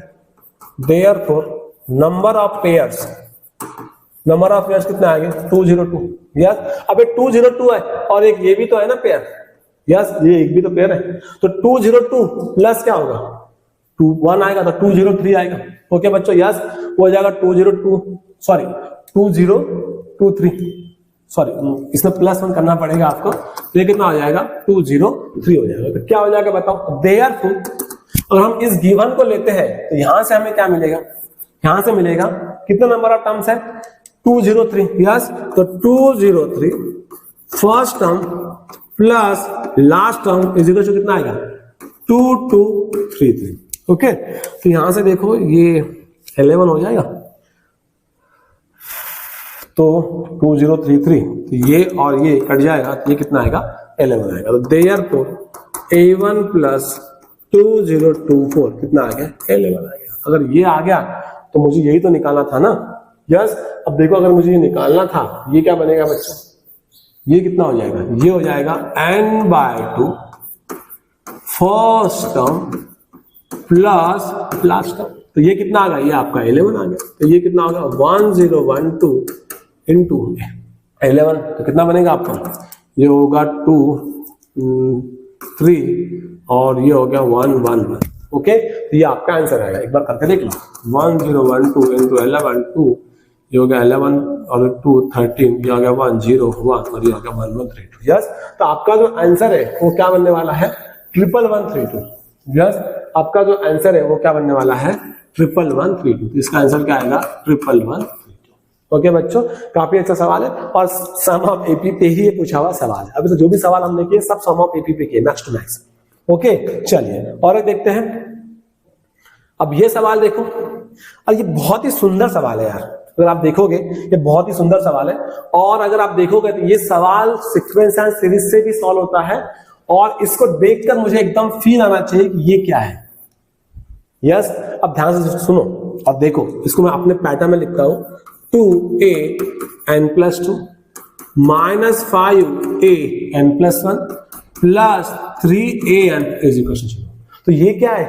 देयरफॉर नंबर ऑफ पेयर्स कितने आ गए 202। यस, अब एक 202 है और एक ये भी तो है ना पेयर, यस ये एक भी तो पेयर है, तो 202 प्लस क्या होगा 1 आएगा तो 203 आएगा। ओके बच्चों, यस वो हो जाएगा 2023, सॉरी इसमें +1 करना पड़ेगा आपको, तो ये कितना हो जाएगा 203 हो जाएगा। तो क्या हो जाएगा बताओ, देयरफॉर अगर हम इस गिवन को लेते हैं तो यहां से हमें क्या मिलेगा, यहां से मिलेगा कितना नंबर ऑफ टर्म्स है 203। यस, तो 203 first term plus last term is equal to कितना आएगा 2233। ओके, तो यहां से देखो ये 11 हो जाएगा, तो 2033, तो ये और ये कट जाएगा, तो ये कितना आएगा 11 आएगा। तो देयरफॉर A1 प्लस 2024 कितना आ गया 11 आ गया। अगर ये आ गया तो मुझे यही तो निकालना था ना। यस, अब देखो अगर मुझे ये निकालना था, ये क्या बनेगा बच्चों, ये कितना हो जाएगा, ये हो जाएगा n/2 first term plus last term. तो ये कितना आ गया, ये आपका 11 आ गया। तो ये कितना होगा 1012 इंटू 11, तो कितना बनेगा आपका, ये होगा 2 3 और ये हो गया 1 1 1। ओके, तो ये आपका आंसर आएगा। एक बार करके देख लो, 1012 इंटू 11 2, ये हो गया 11 और 2 13, ये हो गया 1 0 1 और ये हो गया 1 1 3 2। यस, तो आपका जो आंसर है वो क्या बनने वाला है 11132। यस, आपका जो आंसर है वो क्या बनने वाला है 11132। इसका आंसर क्या आएगा 11132। ओके बच्चों, काफी अच्छा सवाल है और सम ऑफ एपी पे ही ये पूछा हुआ सवाल है। अभी तो जो भी सवाल हमने किए सब सम ऑफ एपी पे किए, मैक्स टू मैक्स। ओके, चलिए और एक देखते हैं। अब ये सवाल देखो, और ये बहुत ही सुंदर सवाल है यार। अगर आप देखोगे ये बहुत ही सुंदर सवाल है, और अगर आप देखोगे तो ये सवाल सीक्वेंस एंड सीरीज से भी सॉल्व होता है, और इसको देखकर मुझे एकदम फील आना चाहिए कि ये क्या है। यस, अब ध्यान से सुनो और देखो, इसको मैं अपने पैटर्न में लिखता हूं, 2an+2 minus 5an+1 plus 3an is equal to 0। तो ये क्या है,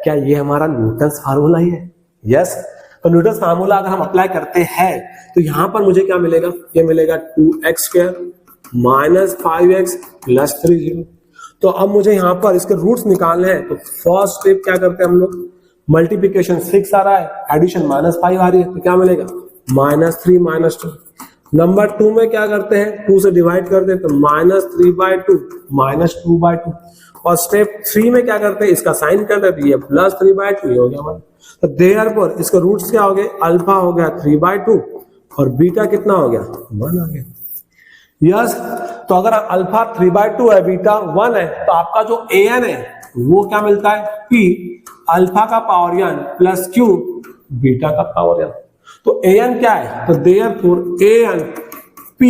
क्या ये हमारा न्यूटन्स फार्मूला ही है। यस, तो न्यूटन्स फार्मूला अगर हम अप्लाई करते हैं तो यहां पर मुझे क्या मिलेगा, ये मिलेगा 2x² माइनस 5x प्लस 3 तो अब मुझे यहां पर इसके रूट्स निकालने हैं। तो फर्स्ट स्टेप क्या करते हैं हम लोग, मल्टीप्लीकेशन 6 आ रहा है, एडिशन -5 आ रही है, तो क्या मिलेगा -3 -2। नंबर 2 में क्या करते हैं, 2 से डिवाइड करते हैं तो -3/2 -2/2। और स्टेप 3 में क्या करते हैं, इसका साइन करते हैं तो ये +3/2 ये हो गया हमारा। तो देयरफॉर इसके रूट्स क्या हो गए, अल्फा हो गया 3/2 और बीटा कितना हो गया 1 आ गया। यस, तो अगर अल्फा 3/2 है, बीटा 1 है, तो आपका जो an है वो क्या मिलता है p अल्फा का power n plus q beta का पावर n। तो an क्या है, तो देयरफॉर an p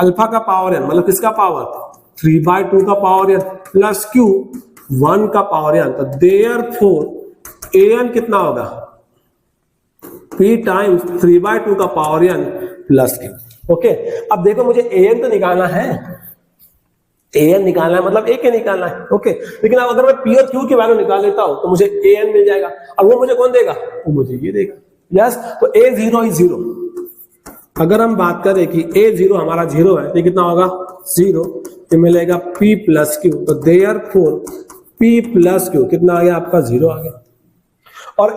अल्फा का पावर n मतलब किसका पावर 3/2 का पावर n प्लस q 1 का पावर n। तो देयरफॉर an कितना होगा p टाइम्स 3/2 का power n plus q। Okay, अब देखो मुझे an तो निकालना है, an निकालना है मतलब a के निकालना है। ओके, लेकिन अब अगर मैं p और q की वैल्यू निकाल लेता हूं तो मुझे an मिल जाएगा, और वो मुझे कौन देगा, वो मुझे ये देगा। यस, तो a0 is 0। अगर हम बात करें कि a0 हमारा 0 है तो कितना होगा 0, तो मिलेगा p प्लस q। तो देयरफॉर p प्लस q कितना आ गया आपका 0 आ गया। और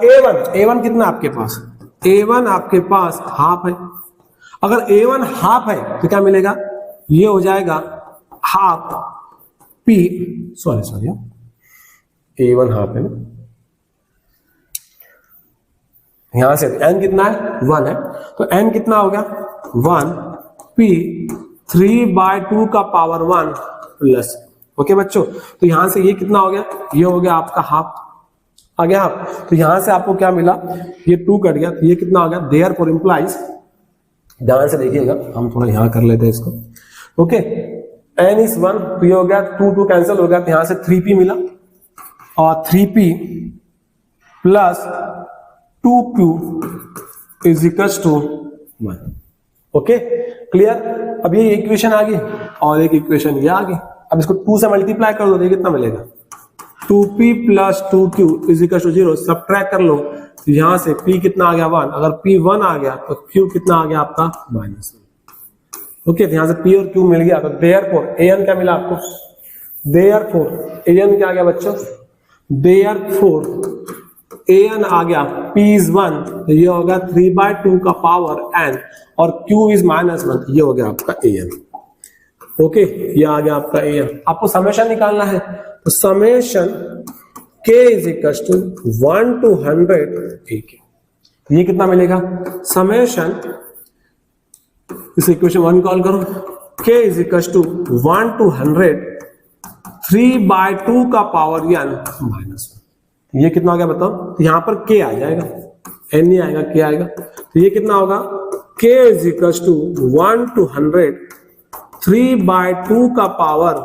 a1 कितना आपके पास, a1 आपके पास हाफ है। अगर a1 हाफ है तो क्या मिलेगा, ये हो जाएगा half p, sorry a1 half है ना, यहां से n कितना है 1 है, तो n कितना हो गया 1 p 3/2 का पावर 1 प्लस। ओके बच्चों, तो यहां से ये कितना हो गया, ये हो गया आपका हाफ आ गया हाफ। तो यहां से आपको क्या मिला, ये 2 कट गया, तो ये कितना हो गया, देयरफॉर इंप्लाइज, ध्यान से देखिएगा, हम थोड़ा यहां कर लेते हैं इसको। ओके, n is 1, p हो गया, 2 कैंसिल हो गया, तो यहां से 3p मिला और 3p plus 2q is equals to 1। Okay, clear. अब ये इक्वेशन आ गई और एक इक्वेशन ये आ गई। अब इसको 2 से मल्टीप्लाई कर दो, देखिए कितना मिलेगा, 2p plus 2q is equal to 0। Subtract कर लो, तो यहां से p कितना आ गया 1, अगर p 1 आ गया तो q कितना आ गया आपका -1। ओके, तो यहां से p और q मिल गया, तो देयरफॉर an क्या मिला आपको, देयरफॉर an क्या आ गया बच्चों, देयरफॉर an आ गया p is 1, तो ये होगा 3/2 का पावर n और q is -1, ये हो गया आपका an। ओके, ये आ गया आपका an। आपको समेशन निकालना है, तो summation k is equal to 1 to 100 ak। ये कितना मिलेगा, समेशन, इस इक्वेशन 1 कॉल करो, k is equal to 1 to 100 3/2 का पावर n -1। ये कितना हो गया बताओ, तो यहां पर k आ जाएगा, n नहीं आएगा, k आएगा। तो ये कितना होगा k is equal to 1 to 100 3/2 का power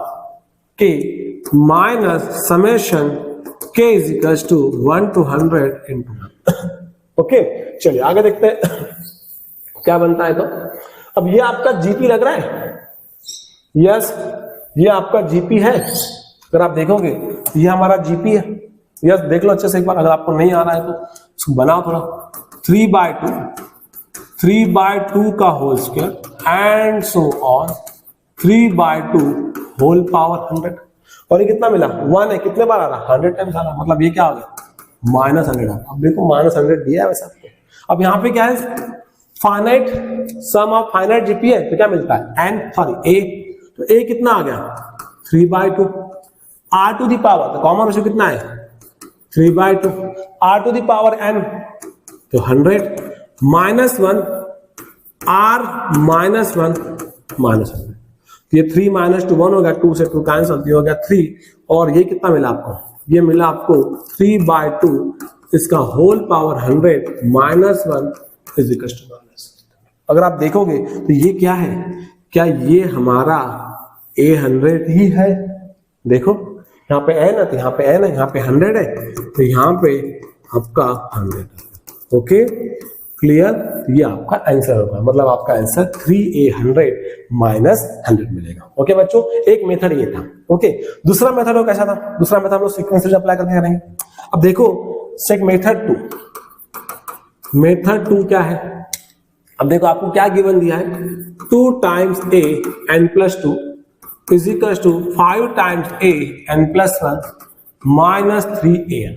k minus summation k is equal to 1 to 100 into 1। Okay, चलिए आगे देखते हैं क्या बनता है। तो अब ये आपका जीपी लग रहा है, यस ये आपका जीपी है। अगर आप देखोगे ये हमारा जीपी है, यस देख लो अच्छे से एक बार, अगर आपको नहीं आ रहा है तो इसको बनाओ थोड़ा। 3/2 का whole square and so on 3/2 whole power 100। और ये कितना मिला 1 है, कितने बार आ रहा 100 टाइम्स आ रहा, मतलब ये क्या हो गया -100 आ। अब देखो -100 दिया है वैसे आपको। अब यहाँ पे क्या है finite sum of finite GP है, तो क्या मिलता है n सॉरी a, तो a कितना आ गया 3/2 r टू दी पावर, तो कॉमन रेशियो कितना है 3/2 r to the power n, तो 100 -1 r -1 ये 3 - 2 1 हो गया, 2 से 2 कैंसिल, ये हो गया 3। और ये कितना मिला आपको, ये मिला आपको 3/2 इसका whole power 100 -1 is equal to -। अगर आप देखोगे तो ये क्या है, क्या ये हमारा A100 ही है। देखो यहाँ पे n है, तो यहाँ पे n है, यहाँ पे 100 है, तो यहाँ पे आपका 100 है। ओके क्लियर, ये आपका आंसर होगा, मतलब आपका आंसर 3A100 -100 मिलेगा। ओके बच्चों, एक मेथड ये था। ओके, दूसरा मेथड वो कैसा था, दूसरा मेथड हम लोग सीक्वेंस अप्लाई करके करेंगे। अब देखो सेक मेथड 2 क्या है। अब देखो आपको क्या गिवन दिया है, 2 times a n plus 2 is equals to 5 times a n plus 1 minus 3an।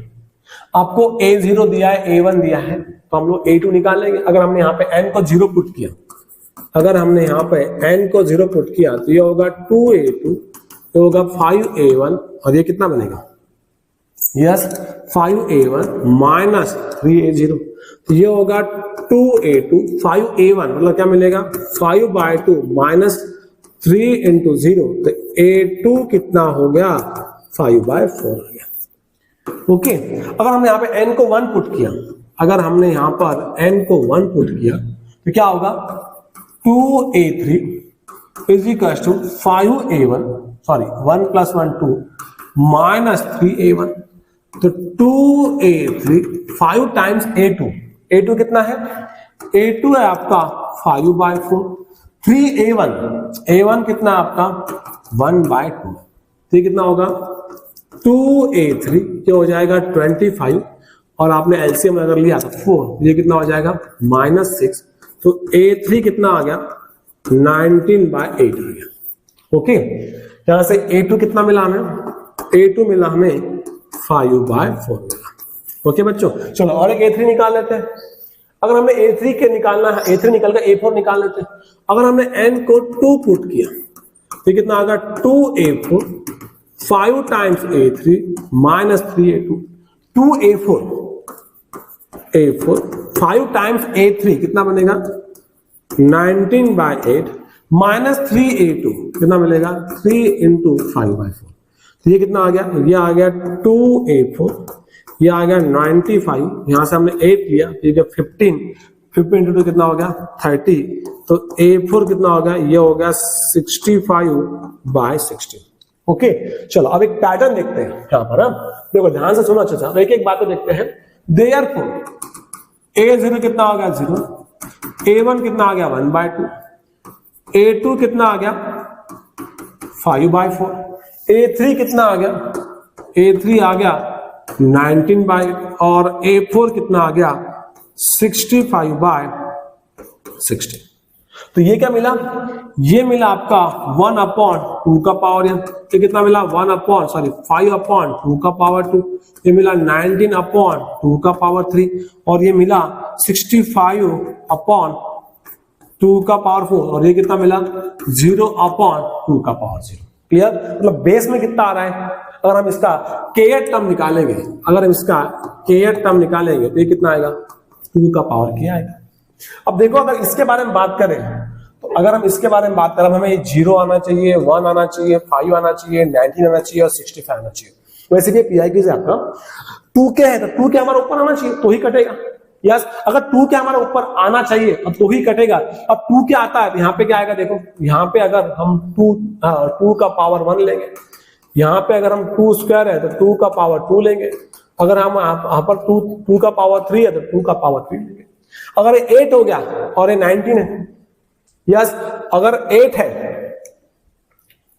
आपको a0 दिया है, a1 दिया है, तो हम लोग a2 निकाल लेंगे। अगर हमने यहाँ पे n को 0 पुट किया, अगर हमने यहाँ पे n को 0 पुट किया तो ये होगा 2a2, ये होगा 5a1, और ये कितना बनेगा यस 5a1 माइनस 3a0, तो ये होगा 2a2 5a1, मतलब क्या मिलेगा 5/2 माइनस 3 into 0, तो a2 कितना हो गया 5/4 हो गया। ओके, अगर हमने यहाँ पे n को 1 पुट किया, अगर हमने यहाँ पर n को 1 पुट किया तो क्या होगा 2a3 is equal to 5a1 sorry 1 + 1 2 minus 3a1, तो 2a3 5 टाइम्स a2 कितना है, a2 है आपका 5/4, 3a1 कितना आपका 1/2, तो कितना होगा 2a3 क्या हो जाएगा 25, और आपने एलसीएम अगर लिया तो 4, ये कितना हो जाएगा -6, तो a3 कितना आ गया 19/8 आ गया। ओके, यहां से a2 कितना मिला हमें, a2 मिला हमें 5/4 मिला। ओके बच्चों, चलो और एक a3 निकाल लेते हैं। अगर हमें a3 के निकालना है, a3 निकल कर a4 निकाल लेते हैं। अगर हमने n को 2 पुट किया तो कितना आ गया 2a4 5 times a3 minus 3a2, 2a4 5 times a3 कितना बनेगा 19/8 माइनस 3a2 कितना मिलेगा 3 into 5/4, तो ये कितना आ गया, ये आ गया 2a4, ये आ गया 95, यहां से हमने 8 लिया, ठीक है 15 into 2 कितना हो गया 30, तो a4 कितना हो गया, ये हो गया 65/16। ओके, चलो अब एक पैटर्न देखते हैं यहाँ पर। देखो ध्यान से सुनो अच्छा सा, एक एक बात देखते हैं। देयरफॉर a0 कितना हो गया 0, a1 कितना आ गया 1/2, a2 कितना आ गया 5/4, a3 कितना आ गया, a3 आ गया 19/8, और a4 कितना आ गया 65/16। तो ये क्या मिला, ये मिला आपका 1/2 का पावर n, ये कितना मिला 5/2 का पावर 2, ये मिला 19/2 का पावर 3, और ये मिला 65/2 का पावर 4, और ये कितना मिला 0/2 का पावर 0। क्लियर, मतलब बेस में कितना आ रहा है। अगर हम इसका kth टर्म निकालेंगे, अगर हम इसका kth टर्म निकालेंगे तो ये कितना आएगा 2 का पावर k आएगा। अब देखो अगर इसके बारे में बात करें, तो अगर हम इसके बारे में बात करें, हमें 0 आना चाहिए, 1 आना चाहिए, 5 आना चाहिए, 19 आना चाहिए और 65 आना चाहिए। वैसे ये पीआई की से आपका 2k है, तो 2k हमारा ऊपर आना चाहिए तो ही कटेगा। यस, अगर 2 क्या हमारा ऊपर आना चाहिए अब तो ही कटेगा। अब 2 क्या आता है तो यहाँ पे क्या आएगा, देखो यहाँ पे अगर हम 2 का पावर 1 लेंगे, यहाँ पे अगर हम 2 स्क्वायर है तो 2 का पावर 2 लेंगे, अगर हम यहाँ पर 2 का पावर 3 है तो 2 का पावर 3 लेंगे। अगर ये 8 हो गया और ये 19 है, यस, अगर 8 है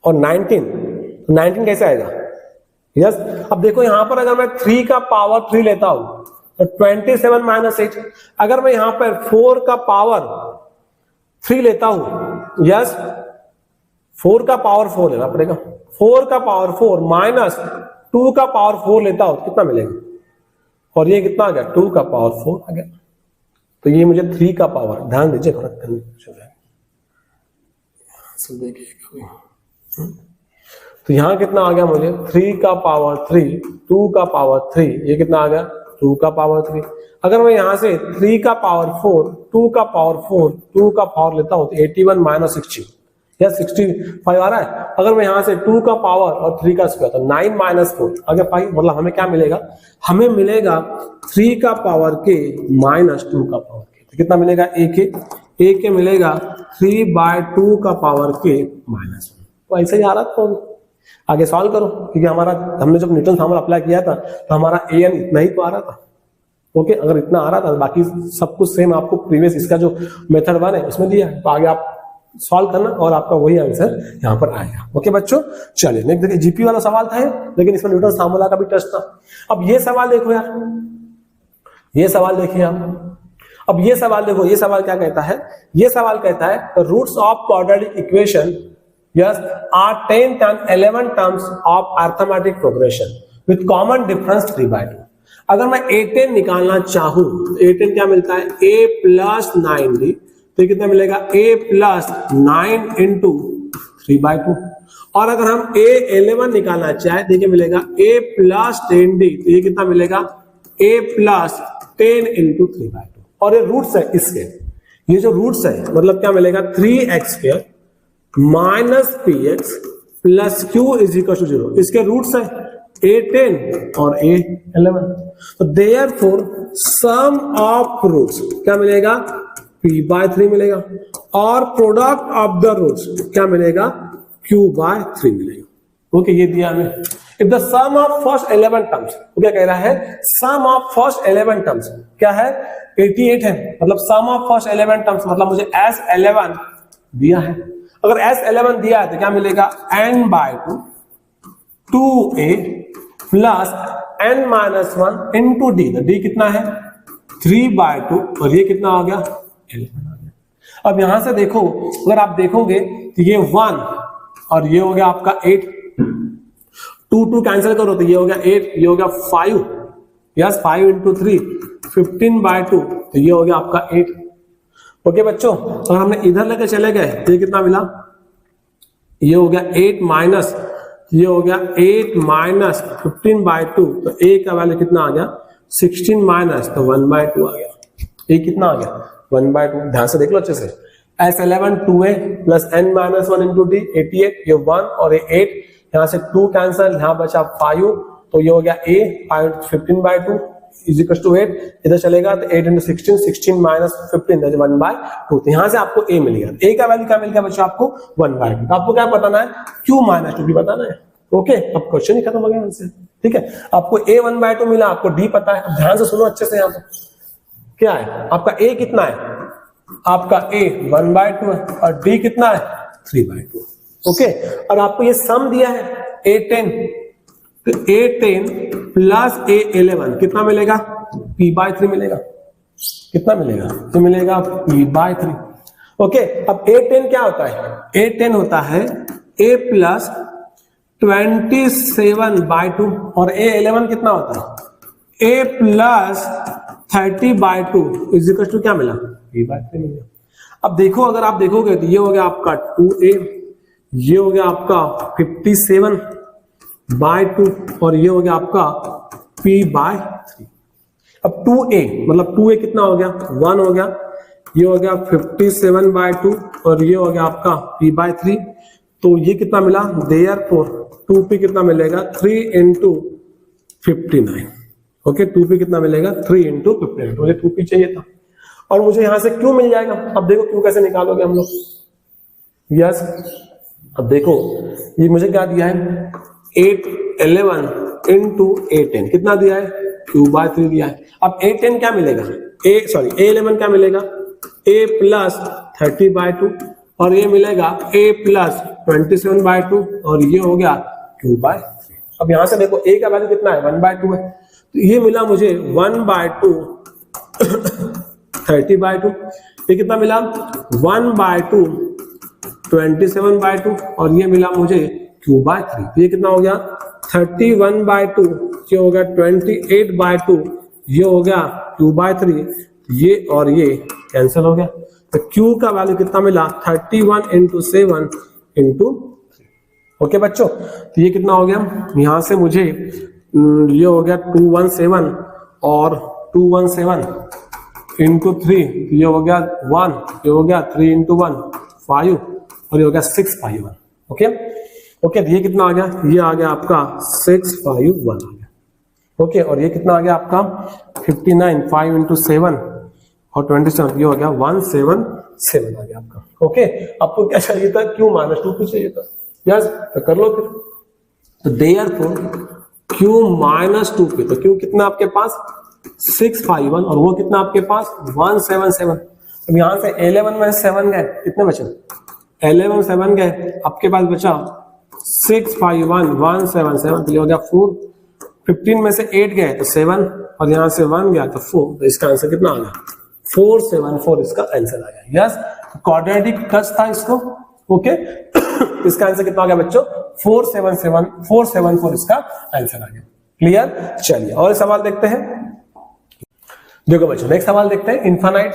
और 19 तो 19 कैसे आएगा, यस। अब देखो यहां पर अगर मैं 3 का पावर 3 लेता हूं तो 27 माइनस 8, अगर मैं यहां पर 4 का पावर 3 लेता हूं, यस, 4 का पावर 4 लेना पड़ेगा, 4 का पावर 4 माइनस 2 का पावर 4 लेता हूं कितना मिलेगा, और ये कितना आ गया 2 का पावर 4 आ गया। तो ये मुझे 3 का पावर, ध्यान दीजिए थोड़ा तो यहां कितना आ गया मुझे 3 का पावर 3, 2 का पावर 3, ये कितना आ गया 2 का पावर 3। अगर मैं यहां से 3 का पावर 4, 2 का पावर 4, 2 का पावर लेता हूं तो 81 माइनस 60 या 65 आ रहा है। अगर मैं यहां से 2 का पावर और 3 का स्क्वायर तो 9 माइनस 4 अगर 5, मतलब हमें क्या मिलेगा, हमें मिलेगा 3 का पावर के माइनस 2 का पावर के, तो कितना मिलेगा a के मिलेगा 3/2 का पावर के माइनस 1। तो ऐसे ही आ रहा था, आगे सॉल्व करो, क्योंकि हमने जब न्यूटन फॉर्मूला अप्लाई किया था तो हमारा an इतना ही तो आ रहा था। ओके, अगर इतना आ रहा था बाकी सब कुछ सेम आपको प्रीवियस इसका जो मेथड 1 है उसमें दिया है, तो आगे आप सॉल्व करना और आपका वही आंसर यहाँ पर आएगा। ओके बच्चों, चलिए नेक्स्ट देखिए, जीपी वाला सवाल था लेकिन इसमें न्यूटन फॉर्मूला का भी टेस्ट था। अब ये सवाल देखो यार, ये सवाल देखिए आप, अब ये सवाल देखो, ये सवाल क्या कहता है, ये सवाल कहता है roots of quadratic equation yes are 10 and 11 terms of arithmetic progression with common difference 3/2। अगर मैं a10 निकालना चाहूं तो a10 क्या मिलता है, a प्लस 9d, तो कितना मिलेगा a प्लस 9 इंटू 3/2। और अगर हम a11 निकालना चाहे तो क्या मिलेगा a प्लस 10d, तो ये कितना मिलेगा a प्लस 10 इंटू 3/2। और ये रूट्स है इसके, ये जो रूट्स है मतलब क्या मिलेगा 3x² minus px plus q is equal to 0, इसके रूट्स है a10 और a11। तो देयरफॉर सम ऑफ रूट्स क्या मिलेगा p/3 मिलेगा, और प्रोडक्ट ऑफ द रूट्स क्या मिलेगा q/3 मिलेगा। ओके, ये दिया हमें। If the sum of first 11 terms, तो क्या कह रहा है, सम ऑफ फर्स्ट 11 टर्म्स क्या है 88 है, मतलब सम ऑफ फर्स्ट 11 टर्म्स मतलब मुझे s11 दिया है। अगर S11 दिया है तो क्या मिलेगा n/2 2a plus n-1 into d, तो d कितना है 3/2 और ये कितना आ गया 11 आ गया। अब यहां से देखो, अगर आप देखोगे तो ये 1 और ये हो गया आपका 8, 2 कैंसिल करो तो ये हो गया 8, ये हो गया 5, यस 5 इंटू 3 15/2, तो ये हो गया आपका 8। ओके बच्चों, अगर हमने इधर लेके चले गए तो ये कितना मिला, ये हो गया 8 माइनस, ये हो गया 8 माइनस 15/2, तो a का वैल्यू कितना आ गया 16 माइनस तो 1/2 आ गया। a कितना आ गया 1/2, ध्यान से देख लो अच्छे से। S11 2a plus n-1 into d 88, ये 1 और ये 8, यहाँ से 2 कैंसिल, यहाँ बचा 5, तो ये हो गया a 15/2 इज इक्वल टू 8, इधर चलेगा तो 8 इंटू 16, 16 माइनस 15 दैट इज 1/2, तो यहां से आपको a मिल गया। a का वैल्यू क्या मिल गया बच्चों आपको 1/2। तो आपको क्या बताना है q माइनस 2 भी बताना है। ओके, अब क्वेश्चन ही खत्म हो गया आंसर। ठीक है, आपको a 1/2 मिला, आपको d पता है। अब ध्यान से सुनो अच्छे से, यहाँ पे क्या है आपका a कितना है, आपका a 1/2 है और d कितना है 3/2। ओके, और आपको ये सम दिया है a10, तो a10 प्लस a11 कितना मिलेगा p/3 मिलेगा, कितना मिलेगा, तो मिलेगा p/3। ओके, अब a10 क्या होता है, a10 होता है a प्लस 27/2 और a11 कितना होता है a plus 30/2 is equal to क्या मिला p/3 मिला। अब देखो, अगर आप देखोगे तो ये हो गया आपका 2a, ये हो गया आपका 57/2 और ये हो गया आपका p/3। अब 2a मतलब 2a कितना हो गया 1 हो गया, ये हो गया 57/2 और ये हो गया आपका p/3, तो ये कितना मिला देयरफॉर 2p कितना मिलेगा 3 इंटू 59। ओके 2p कितना मिलेगा 3 इंटू 15, मुझे 2p चाहिए था और मुझे यहां से q मिल जाएगा। अब देखो q कैसे निकालोगे हम लोग। यस अब देखो ये मुझे क्या दिया है 811 इंटू 810 कितना दिया है q/3 दिया है। अब 810 क्या मिलेगा a11 क्या मिलेगा a प्लस 30/2 और ये मिलेगा a प्लस 27/2 और ये हो गया q/3। अब यहां से देखो a का वैल्यू कितना है 1/2 है तो ये मिला मुझे 1/2 30/2, ये कितना मिला 1/2 27/2 और ये मिला मुझे q/3। तो ये कितना हो गया 31/2, ये हो गया 28/2, ये हो गया q/3, ये और ये कैंसिल हो गया। तो q का वैल्यू कितना मिला 31 इंटू 7 इंटू 3। ओके बच्चों तो ये कितना हो गया यहां से मुझे ये हो गया 217 और 217 इंटू 3, ये हो गया 1, ये हो गया 3 इंटू 1 5 और ये हो गया 651। ओके ओके तो ये कितना आ गया ये आ गया आपका 651 आ गया। ओके और ये कितना आ गया आपका 59 5 इंटू 7 और 27, ये हो गया 177 आ गया आपका। ओके आपको क्या चाहिए था q-2p चाहिए था। यस तो कर लो फिर। तो देयरफॉर q-2p, तो q कितना आपके पास 651 और वो कितना आपके पास 177। अब यहां से 11 में 7 गए कितने बचे 11 7 गए आपके पास बचा 651 177 तो ये हो गया 4। 15 में से 8 गए तो 7 और यहां से 1 गया तो 4, तो इसका आंसर कितना आ गया 474 इसका आंसर आ गया। यस क्वाड्रेटिक टच था इसको। ओके इसका आंसर कितना आ गया बच्चों 474 इसका आंसर आ गया। क्लियर। चलिए और सवाल देखते हैं। देखो बच्चों नेक्स्ट सवाल देखते हैं। Infinite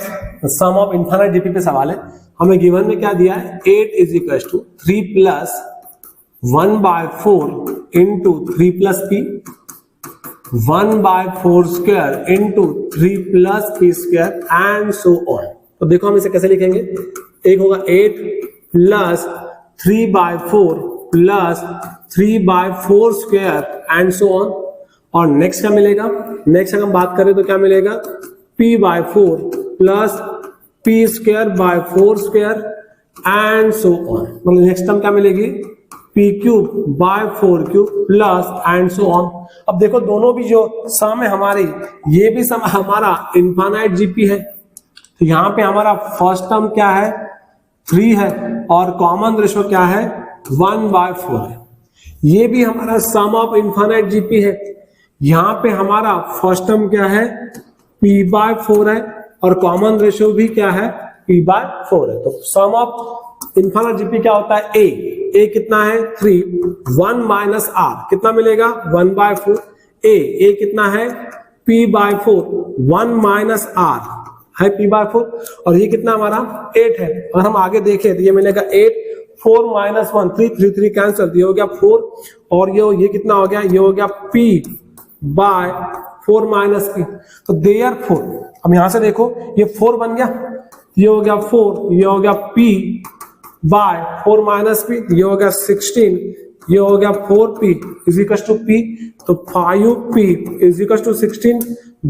sum of infinite GP पे सवाल है। हमें गिवन में क्या दिया है 8 is equal to 3 plus 1/4 into 3 plus p 1/4 square into 3 plus p square and so on. तो देखो हम इसे कैसे लिखेंगे। एक होगा 8 plus 3/4 plus 3/4 square and so on. और नेक्स्ट क्या मिलेगा नेक्स्ट अगर हम बात करें तो क्या मिलेगा p/4 plus p square by 4 square and so on. मतलब नेक्स्ट टर्म क्या मिलेगी p cube by 4 cube plus and so on. अब देखो दोनों भी जो सम है हमारी ये भी सम हमारा इनफाइनाइट जीपी है। तो यहाँ पे हमारा फर्स्ट टर्म क्या है 3 है और कॉमन रेशो क्या है 1/4 है। ये भी हमारा सम ऑफ इनफाइनाइट जीपी है। यहाँ पे हमारा फर्स्ट टर्म क्या है p/4 है और कॉमन रेशियो भी क्या है p/4 है। तो सम ऑफ इनफाइनाइट जीपी क्या होता है a कितना है 3 1 माइनस r कितना मिलेगा 1/4 a कितना है p/4 1 माइनस r है p/4 और ये कितना हमारा 8 है। और हम आगे देखें तो ये मिलेगा 8 4 माइनस 1 3 कैंसिल, ये हो गया 4 और ये कितना हो गया ये हो गया p/4 माइनस p। तो देयरफॉर अब यहां से देखो ये 4 बन गया, ये हो गया 4, ये हो गया p/4 माइनस p, ये हो गया 16, ये हो गया 4p is equal to p। तो 5p is equal to 16।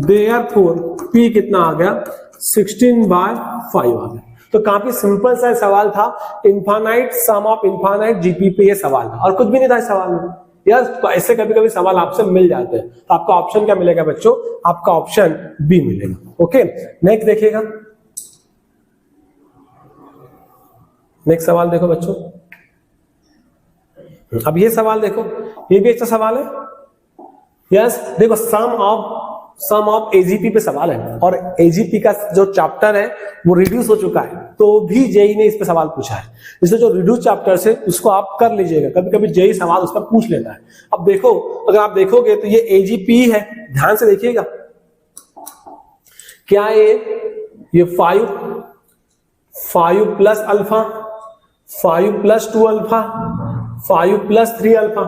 Therefore p कितना आ गया 16/5 आ गया। तो काफी सिंपल सा सवाल था। Infinite sum of infinite GP पे ये सवाल था और कुछ भी नहीं था इस सवाल में। यस तो ऐसे कभी कभी सवाल आपसे मिल जाते हैं। तो आपका ऑप्शन क्या मिलेगा बच्चों आपका ऑप्शन बी मिलेगा। ओके नेक्स्ट देखिएगा। नेक्स्ट सवाल देखो बच्चों। अब ये सवाल देखो ये भी अच्छा सवाल है। यस देखो सम ऑफ एजीपी पे सवाल है और एजीपी का जो चैप्टर है वो रिड्यूस हो चुका है तो भी जेई ने इस पे सवाल पूछा है। इसलिए जो रिड्यूस चैप्टर है उसको आप कर लीजिएगा, कभी कभी जेई सवाल उस पर पूछ लेता है। अब देखो अगर आप देखोगे तो ये एजीपी है, ध्यान से देखिएगा क्या ये 5 plus alpha 5 plus 2 alpha 5 plus 3 alpha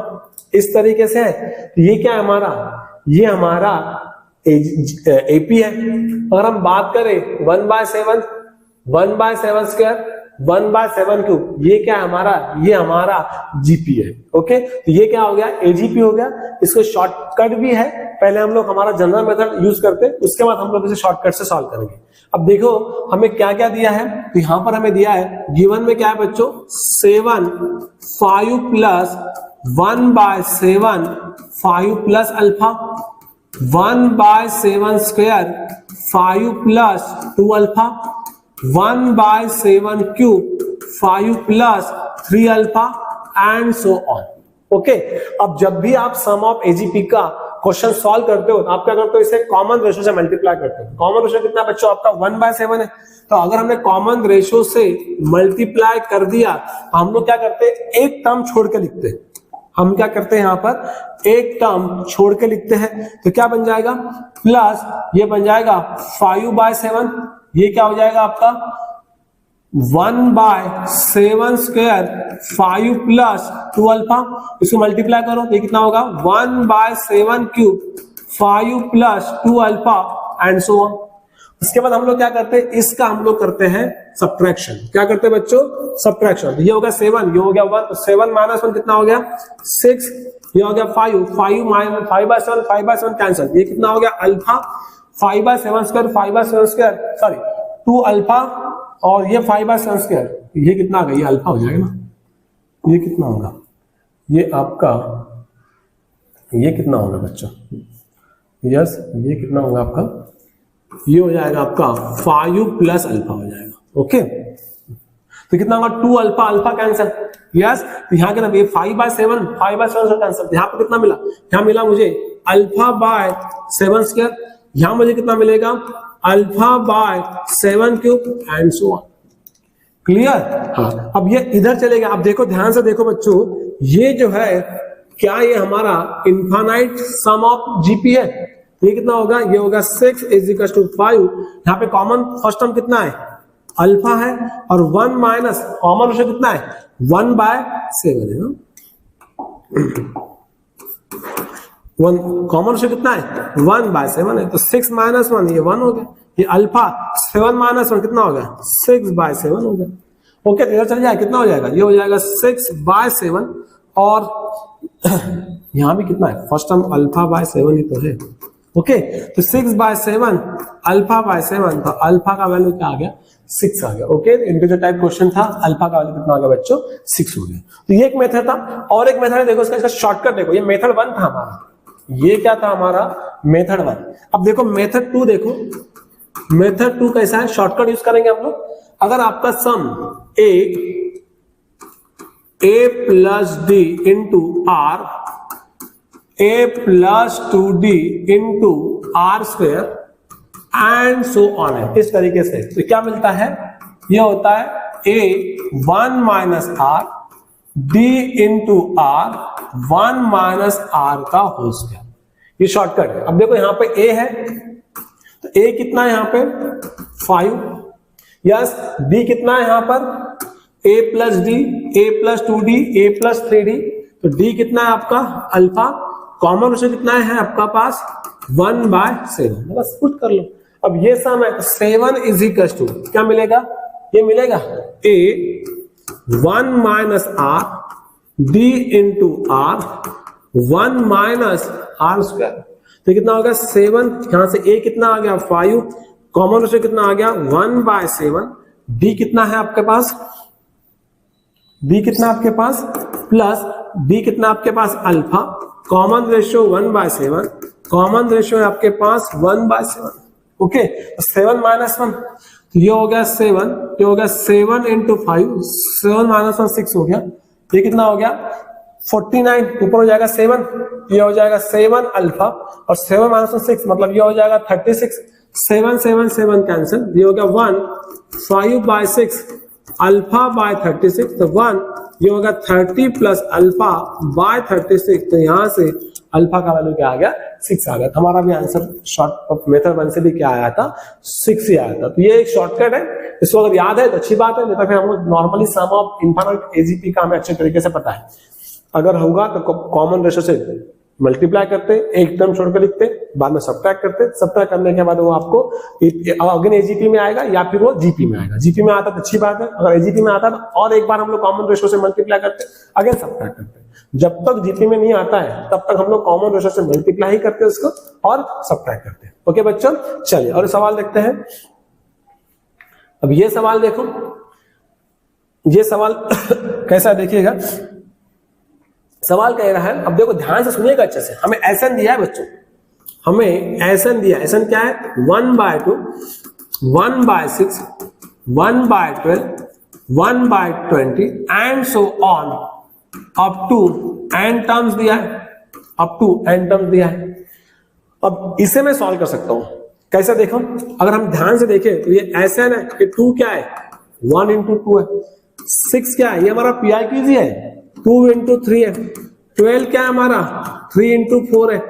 इस तरीके से है। ये क्या है ये हमारा एपी है। अगर हम बात करें 1/7 स्क्वायर 1/7 क्यूब ये क्या है ये हमारा जीपी है। ओके तो ये क्या हो गया एजीपी हो गया। इसको शॉर्टकट भी है पहले हम लोग हमारा जनरल मेथड यूज करते, उसके बाद हम लोग इसे शॉर्टकट से सॉल्व करेंगे। अब देखो हमें क्या क्या दिया है, तो यहां पर हमें दिया है, गिवन में क्या है बच्चों, 7 5 plus 1/7 5 plus alpha, 1/7 square 5 plus 2 alpha, 1/7 cube 5 plus 3 alpha and so on. Okay, अब जब भी आप सम ऑफ एजीपी का क्वेश्चन सॉल्व करते हो तो आप क्या करते हो, इसे कॉमन रेशो से मल्टीप्लाई करते हो। कॉमन रेशो कितना बच्चों आपका 1/7 है, तो अगर हमने कॉमन रेशो से मल्टीप्लाई कर दिया तो हम लोग क्या करते हैं, एक टर्म छोड़ के लिखते हैं। हम क्या करते हैं, यहां पर एक टर्म छोड़ के लिखते हैं, तो क्या बन जाएगा, प्लस ये बन जाएगा 5/7, ये क्या हो जाएगा आपका 1/7 स्क्वायर 5 प्लस 2 अल्फा, इसको मल्टीप्लाई करो तो ये कितना होगा 1/7 cube 5 plus 2 alpha and so on. उसके बाद हम लोग क्या करते हैं, इसका हम लोग करते हैं सब्ट्रैक्शन। क्या करते हैं बच्चों, सब्ट्रैक्शन। ये हो गया 7, ये हो गया 1, तो 7 - 1 कितना हो गया 6, ये हो गया 5 - 5/7 5/7 कैंसिल, ये कितना हो गया alpha 5/7 square 5/7 square sorry 2 alpha, और ये 5/7 स्क्वायर, ये कितना आ गया, ये अल्फा हो जाएगा ना, ये कितना होगा, ये आपका, ये कितना होगा बच्चों, यस ये कितना होगा आपका, ये हो जाएगा आपका 5 प्लस अल्फा हो जाएगा। ओके, तो कितना होगा 2 अल्फा, अल्फा कैंसिल, यस, तो यहाँ के ना ये 5/7 5/7 से कैंसिल, यहाँ पे कितना मिला, यहाँ मिला मुझे अल्फा/7 स्क्वायर, यहाँ मुझे कितना मिलेगा अल्फा/7 cube and so on. Clear, हाँ। अब ये इधर चलेगा, अब देखो ध्यान से देखो बच्चों, ये जो है क्या ये हमारा इनफाइनाइट सम ऑफ जीपी है, ये कितना होगा, ये होगा 6 = 5, यहाँ पे कॉमन फर्स्ट टर्म कितना है अल्फा है, और 1 माइनस कॉमन रेशो कितना है 1/7 है ना, 1 कॉमन रेशो कितना है 1/7 है, तो 6 - 1 ये 1 हो गया, ये अल्फा 7 - 1 कितना हो गया 6/7 हो गया। ओके, तो इधर चल जाए कितना हो जाएगा, ये हो जाएगा 6/7, और यहां भी कितना है फर्स्ट टर्म अल्फा/7 ही तो है। ओके, तो 6/7 अल्फा/7, तो अल्फा का वैल्यू क्या आ गया 6 आ गया। ओके, इंटीजर टाइप क्वेश्चन था, अल्फा का वैल्यू कितना आ गया बच्चों 6 हो गया। तो ये एक मेथड था, और एक मेथड है, देखो इसका शॉर्टकट देखो, ये मेथड 1 था हमारा, ये क्या था हमारा मेथड 1। अब देखो मेथड 2 देखो, मेथड 2 कैसा है, शॉर्टकट यूज करेंगे हम लोग। अगर आपका sum a plus d into r, a plus 2d into r square and so on है, इस तरीके से, तो क्या मिलता है, ये होता है a 1 minus r d into r 1 minus r का होल स्क्वायर, ये शॉर्टकट है। अब देखो यहां पे a है, तो a कितना है यहां पे 5, यस, d कितना है यहां पर a plus D, a plus 2d, a plus 3d, तो d कितना है आपका अल्फा, कॉमन रेशो कितना है आपका पास 1/7, बस पुट कर लो। अब ये सम है 7 = क्या मिलेगा, ये मिलेगा a 1 minus r d into r 1 minus r square, तो कितना होगा 7, यहां से a कितना आ गया 5, कॉमन रेशो कितना आ गया 1/7, d कितना है आपके पास, d कितना आपके पास प्लस d कितना आपके पास alpha, common ratio 1/7, common ratio है आपके पास 1/7। ओके, 7 - 1, तो ये हो गया 7, ये हो गया 7 × 5, 7 - 1 6 हो गया, ये कितना हो गया 49, ऊपर हो जाएगा 7, ये हो जाएगा 7 अल्फा, और 7 - 1 6, मतलब ये हो जाएगा 36, 7 7 7 कैंसिल, ये हो गया 1 5/6 अल्फा/36, तो 1, ये होगा 30 प्लस अल्फा/36, तो यहां से अल्फा का वैल्यू क्या आ गया 6 आ गया। हमारा भी आंसर शॉर्ट मेथड 1 से भी क्या आया था 6 ही आया था। तो ये एक शॉर्टकट है, इसको अगर याद है तो अच्छी बात है, नहीं तो फिर हम लोग normally sum of infinite AGP का हमें अच्छे तरीके से पता है। अगर होगा तो कॉमन रेशो से मल्टीप्लाई करते, एक टर्म छोड़कर लिखते, बाद में सब्ट्रैक्ट करते, सब्ट्रैक्ट करने के बाद वो आपको अगेन एजीपी में आएगा या फिर वो जीपी में आएगा। जीपी में आता तो अच्छी बात है, अगर एजीपी में आता तो और एक बार हम लोग कॉमन रेशो से मल्टीप्लाई करते, अगेन सब्ट्रैक्ट करते, जब तक जीपी में नहीं आता है तब तक हम लोग कॉमन रेशो से मल्टीप्लाई ही करते हैं उसको और सब्ट्रैक्ट करते हैं। ओके बच्चों, चलिए और सवाल देखते हैं। अब ये सवाल देखो, ये सवाल कैसा देखिएगा। सवाल कह रहा है, अब देखो ध्यान से सुनिएगा अच्छे से, हमें एसएन दिया है बच्चों, हमें एसएन दिया। एसएन क्या है? 1/2, 1/6, 1/12, 1/20 and so on up to n terms दिया है, अप टू n टर्म्स दिया है। अब इसे मैं सॉल्व कर सकता हूं कैसे, देखो अगर हम ध्यान से देखें तो ये एसएन है, ये 2 क्या है? 1 into 2 है। 6 क्या है? ये हमारा PIQZ है, 2 into 3 है। 12 क्या है हमारा? 3 into 4 है।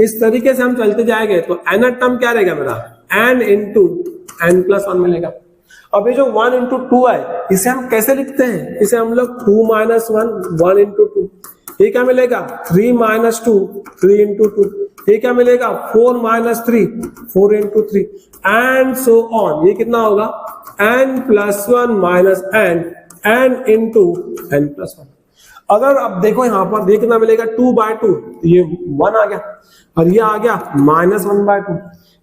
इस तरीके से हम चलते जाएंगे तो n टर्म क्या रहेगा मेरा? n into n+1 मिलेगा। अब ये जो 1 into 2 है इसे हम कैसे लिखते हैं? इसे हम लोग 2 - 1, 1 into 2। ये क्या मिलेगा? 3 - 2, 3 into 2। ये क्या मिलेगा? 4 - 3, 4 into 3 एंड सो ऑन। ये कितना होगा? n+1 minus n into n+1। अगर अब देखो यहां पर ये कितना मिलेगा? 2/2, ये 1 आ गया और ये आ गया -1/2।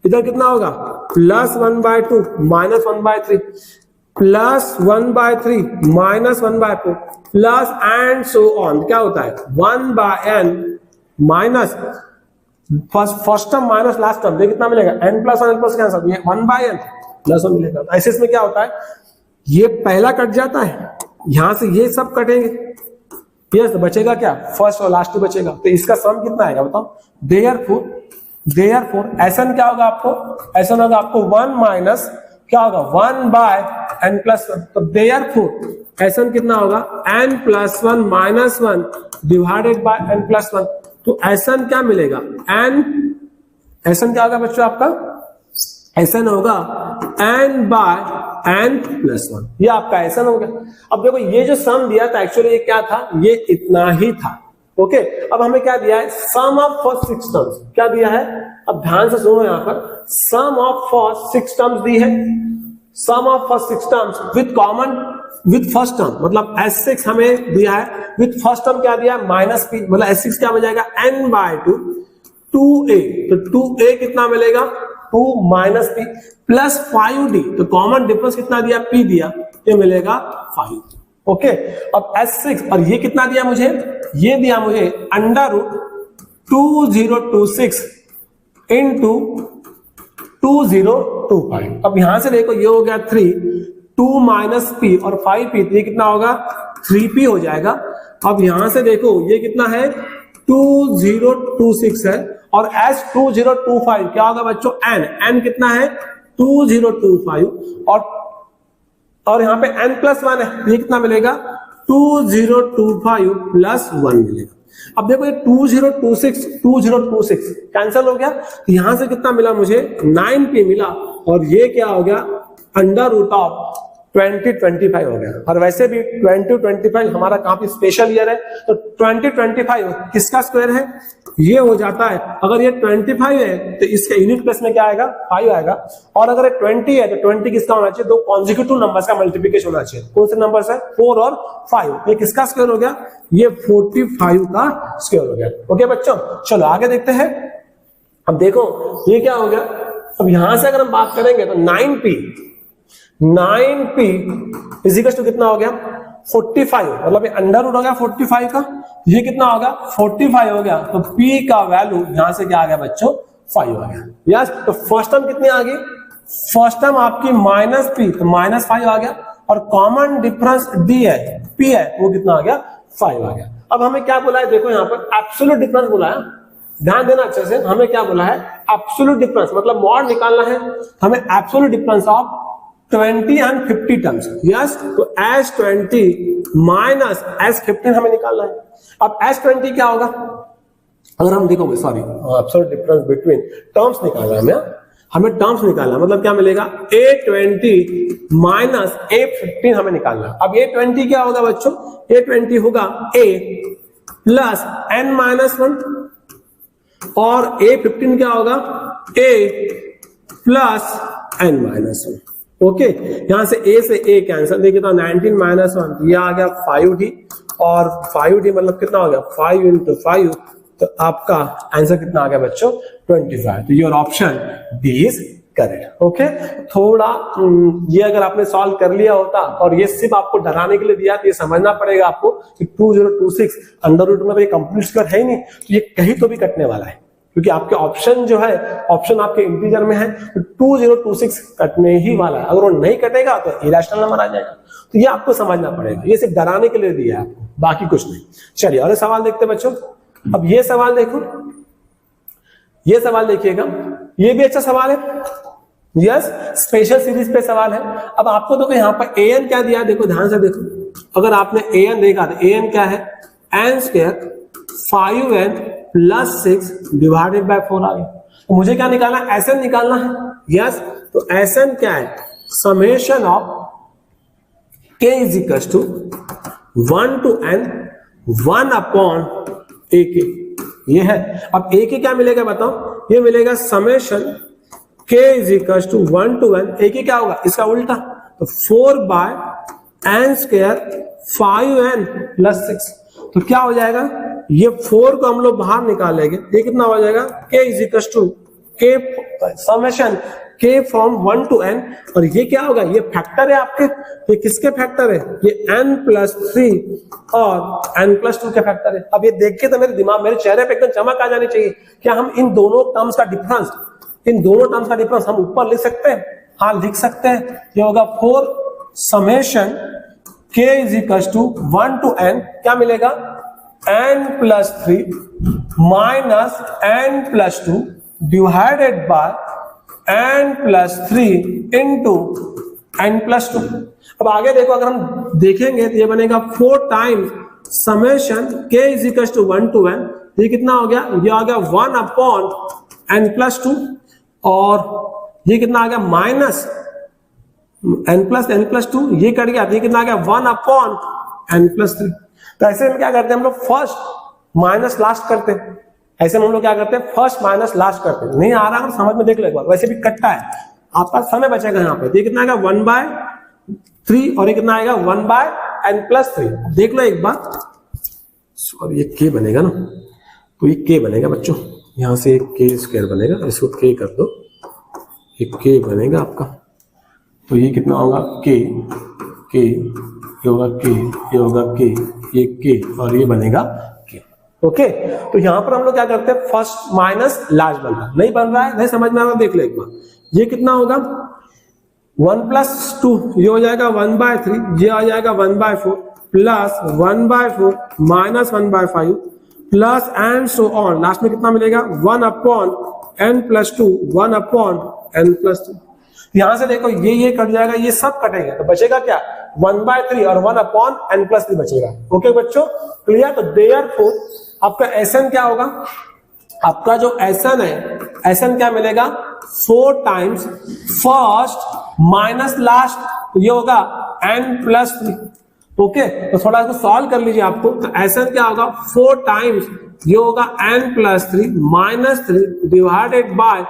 इधर कितना होगा? +1/2 -1/3 +1/3 -1/4 प्लस एंड सो ऑन। क्या होता है? 1/n minus first term minus last term. देखिए कितना मिलेगा? n+1 n+ कैंसिल, ये 1/n +1 मिलेगा। तो ऐसे इसमें क्या होता है? ये पहला कट जाता है, यहां से ये सब कटेंगे, यस तो बचेगा क्या? फर्स्ट और लास्ट बचेगा। तो इसका सम कितना आएगा बताओ? देयरफॉर एसएन क्या होगा आपको? एसएन होगा आपको 1 माइनस क्या होगा? 1/n+1। तो देयरफॉर एसएन कितना होगा? n+1 - 1 divided by n+1। तो एसएन क्या मिलेगा? एसएन क्या होगा बच्चों आपका? एसएन होगा n/n+1। ये आपका एसएन हो गया। अब देखो ये जो सम दिया था एक्चुअली ये क्या था? ये इतना ही था। ओके, अब हमें क्या दिया है? Sum of first 6 terms. क्या दिया है? अब ध्यान से सुनो, यहां पर सम ऑफ फर्स्ट 6 टर्म्स दी है। Sum of first 6 terms with first term, मतलब S6 हमें दिया है। विद फर्स्ट टर्म क्या दिया? -p, मतलब S6 क्या बजाएगा? n/2 2a। तो 2a कितना मिलेगा? 2 - p प्लस 5d। तो कॉमन डिफरेंस कितना दिया? p दिया, ये मिलेगा 5। ओके, अब S6 और ये कितना दिया मुझे? ये दिया मुझे √2026 into 2025। अब यहां से देखो ये हो गया 3, 2 - p और 5p, तो ये कितना होगा? 3p हो जाएगा। अब यहां से देखो ये कितना है? 2026 है और S2025 क्या होगा बच्चों? n कितना है? 2025 और यहां पे n+1 है, ये कितना मिलेगा? 2025 + 1 मिलेगा। अब देखो ये 2026 कैंसिल हो गया, तो यहां से कितना मिला मुझे? 9p मिला और ये क्या हो गया? √2025 हो गया। और वैसे भी 2025 हमारा काफी स्पेशल ईयर है, तो 2025 किसका स्क्वायर है? ये हो जाता है। अगर ये 25 है तो इसके यूनिट प्लेस में क्या आएगा? 5 आएगा। और अगर ये 20 है तो 20 किसका होना चाहिए? 2 कॉन्जिक्यूटिव नंबर्स का मल्टीप्लिकेशन होना चाहिए। कौन से नंबर्स है? 4 और 5। ये किसका स्क्वायर हो गया? ये 45 का स्क्वायर हो गया। ओके बच्चों, चलो आगे देखते हैं। अब देखो ये क्या हो गया? अब यहां से अगर हम बात करेंगे तो 9p इजिकल्स टू कितना हो गया? 45, मतलब ये अंडर हो गया 45 का। ये कितना होगा? 45 हो गया। तो p का वैल्यू यहां से क्या आ गया बच्चों? 5 आ गया। यस, तो फर्स्ट टर्म कितनी आ गई? फर्स्ट टर्म आपकी -p, तो -5 आ गया। और कॉमन डिफरेंस d है, p है, वो कितना आ गया? 5 आ गया। अब हमें क्या बोला है? देखो यहाँ पर एब्सोल्यूट डिफरेंस बोला है, ध्यान देना अच्छे से। हमें क्या बोला है? एब्सोल्यूट डिफरेंस, मतलब मॉड निकालना है हमें। Absolute difference of 20 and 50 terms. Yes, तो S20 माइनस S15 हमें निकालना है। अब S20 क्या होगा? अगर हम देखोगे, sorry, absolute difference between terms निकालना है हमें टर्म्स निकालना, मतलब क्या मिलेगा? A20 माइनस A15 हमें निकालना है। अब A20 क्या होगा बच्चों? A20 होगा A प्लस n-1 और A15 क्या होगा? A plus n-1। ओके, यहां से ए से ए कैंसिल, देखिए तो 19 माइनस 1 ये आ गया 5d, और 5d मतलब कितना हो गया 5 इंटू 5, तो आपका आंसर कितना आ गया बच्चों 25। तो your option D is correct. Okay, थोड़ा ये अगर आपने सॉल्व कर लिया होता और ये सिर्फ आपको डराने के लिए दिया, तो ये समझना पड़ेगा आपको कि 2026 अंडर रूट में तो ये कंप्लीट स्क्वायर है ही नहीं, तो ये कहीं तो भी कटने वाला है, क्योंकि आपके ऑप्शन जो है, ऑप्शन आपके इंटीजर में है, तो 2026 कटने ही वाला है। अगर वो नहीं कटेगा तो इरेशनल नंबर आ जाएगा। तो ये आपको समझना पड़ेगा, ये सिर्फ डराने के लिए दिया है आपको, बाकी कुछ नहीं। चलिए और सवाल देखते हैं बच्चों। अब ये सवाल देखो, ये सवाल देखिएगा, ये भी अच्छा सवाल है। यस, स्पेशल सीरीज पे सवाल है। अब आपको देखो यहाँ पर an क्या दिया है, देखो ध्यान से देखो। अगर आपने an देखा तो an क्या है, n square 5n plus 6 divided by 4 आ गया। तो मुझे क्या निकालना है, Sn निकालना है। यस, तो Sn क्या है, summation of k is equal to 1 to n 1 upon ak, ये है। अब ak क्या मिलेगा बताओ, ये मिलेगा summation k is equal to 1 to n, ak क्या होगा इसका उल्टा, तो 4 bye n square 5n plus 6, तो क्या हो जाएगा, ये 4 को हम लोग बाहर निकालेंगे, ये कितना हो जाएगा k is equal to k summation k from 1 to n, और ये क्या होगा, ये फैक्टर है आपके, ये किसके फैक्टर है, ये n प्लस 3 और n प्लस 2 के फैक्टर है। अब ये देख के तो मेरे दिमाग, मेरे चेहरे पे एकदम चमक आ जानी चाहिए। क्या हम इन दोनों टर्म्स का डिफरेंस, इन दोनों टर्म्स का डिफरेंस हम ऊपर लिख सकते हैं? हाँ लिख सकते हैं। ये होगा 4 summation k is equal to 1 to n, क्या मिलेगा n plus 3 minus n plus 2 divided by n plus 3 into n plus 2। अब आगे देखो, अगर हम देखेंगे तो ये बनेगा 4 times summation k is equal to 1 to n, ये कितना हो गया, ये आ गया 1 अपॉन n प्लस 2, और ये कितना आ गया माइनस n प्लस 2, ये कट गया, ये कितना आ गया 1 अपॉन n प्लस 3। तो ऐसे में क्या करते हैं हम लोग, फर्स्ट माइनस लास्ट करते हैं। ऐसे में हम लोग क्या करते हैं, फर्स्ट माइनस लास्ट करते हैं। नहीं आ रहा अगर समझ में देख लो एक बार, वैसे भी कट्टा है, आपका समय बचेगा यहाँ पे। ये कितना आएगा 1/3, और ये कितना आएगा 1/n प्लस 3। देख लो एक बार, और ये k बनेगा ना, तो ये k बनेगा बच्चों, यहां से k स्क्वायर बनेगा, इसको k कर दो, ये k बनेगा आपका। तो ये कितना होगा k, ये होगा k, ये होगा k, ये k, और ये बनेगा k। ओके, तो यहां पर हम लोग क्या करते हैं, फर्स्ट माइनस लास्ट बन रहा है, नहीं बन रहा है, नहीं समझ में आ रहा, देख लो एक बार। ये कितना होगा 1 प्लस 2, ये हो जाएगा 1/3, ये आ जाएगा 1/4 plus 1/4 minus 1/5 plus and so on, last में कितना मिलेगा 1 upon n plus 2, 1 upon n plus 2। यहां से देखो ये कट जाएगा, ये सब कटेगा, तो बचेगा क्या 1/3 और 1 अपॉन n प्लस 3 बचेगा। ओके बच्चों, क्लियर। तो देयरफॉर आपका Sn क्या होगा, आपका जो Sn है, Sn क्या मिलेगा 4 टाइम्स फर्स्ट माइनस लास्ट, ये होगा n प्लस 3। ओके, तो थोड़ा इसको सॉल्व कर लीजिए आपको। तो Sn क्या होगा 4 टाइम्स, ये होगा n plus 3 minus 3 divided by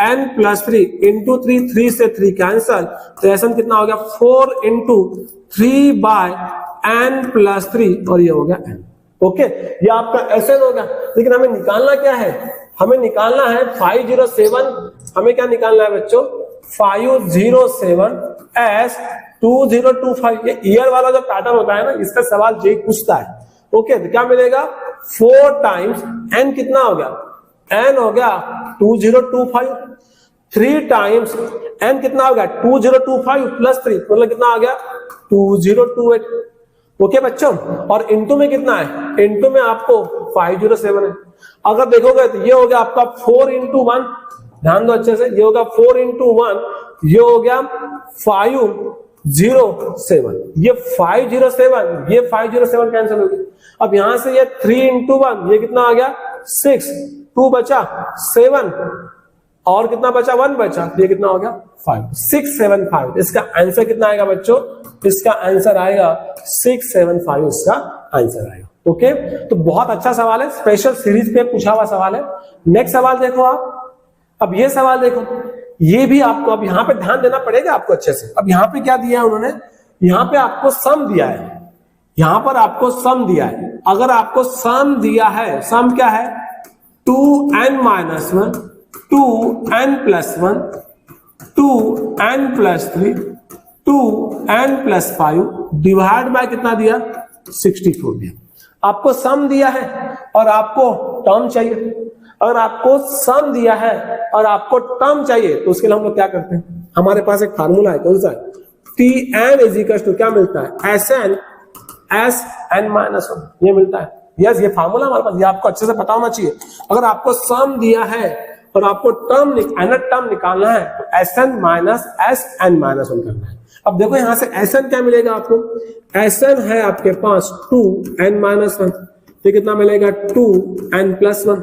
n plus 3 into 3, 3 से 3 कैंसल, तो Sn कितना हो गया 4 इंटू 3 बाय n प्लस 3, और ये हो गया n। ओके, ये आपका Sn हो गया। लेकिन हमें निकालना क्या है, हमें निकालना है 507, हमें क्या निकालना है बच्चों 507 S 2025। ये ईयर वाला जो पैटर्न होता है ना, इसका सवाल जे पूछता है। ओके, तो क्या मिलेगा 4 टाइम्स n कितना हो गया, n हो गया 2025, 3 टाइम्स n कितना हो गया 2025 प्लस 3, मतलब कितना आ गया 2028। ओके बच्चों, और इंटू में कितना है, इंटू में आपको 507 है। अगर देखोगे तो ये हो गया आपका 4 इंटू 1, ध्यान दो अच्छे से, ये होगा 4 इंटू 1, ये हो गया 507, ये 507, ये 507 कैंसिल हो गया। अब यहां से ये 3 इंटू 1, ये कितना आ गया 6, 2 बचा 7, और कितना बचा 1 बचा, ये कितना हो गया 5, 675। इसका आंसर कितना आएगा बच्चों, इसका आंसर आएगा 675, इसका आंसर आएगा। ओके, तो बहुत अच्छा सवाल है, स्पेशल सीरीज पे पूछा हुआ सवाल है। नेक्स्ट सवाल देखो आप। अब ये सवाल देखो, ये भी आपको अब यहाँ पे ध्यान देना पड़ेगा आपको अच्छे से। अब यहाँ पे क्या दिया है उन्होंने, यहाँ पे आपको सम दिया है, यहाँ पर आपको सम दिया है। अगर आपको सम दिया है, सम क्या है 2n minus 1, 2n plus 1, 2n plus 3, 2n plus 5 divide by कितना दिया 64 दिया। आपको सम दिया है और आपको टर्म चाहिए। अगर आपको सम दिया है और आपको टर्म चाहिए तो उसके लिए हम लोग क्या करते हैं, हमारे पास एक फार्मूला है, कौन सा है, Tn इज इक्वल टू क्या मिलता है Sn Sn माइनस 1, ये मिलता है। यस, ये फार्मूला हमारे पास, ये आपको अच्छे से पता होना चाहिए। अगर आपको सम दिया है और आपको टर्म निकालना है तो Sn माइनस Sn माइनस 1 करना है। अब देखो यहां से Sn क्या मिलेगा आपको, Sn है आपके पास 2n माइनस 1, ये कितना मिलेगा 2n प्लस 1,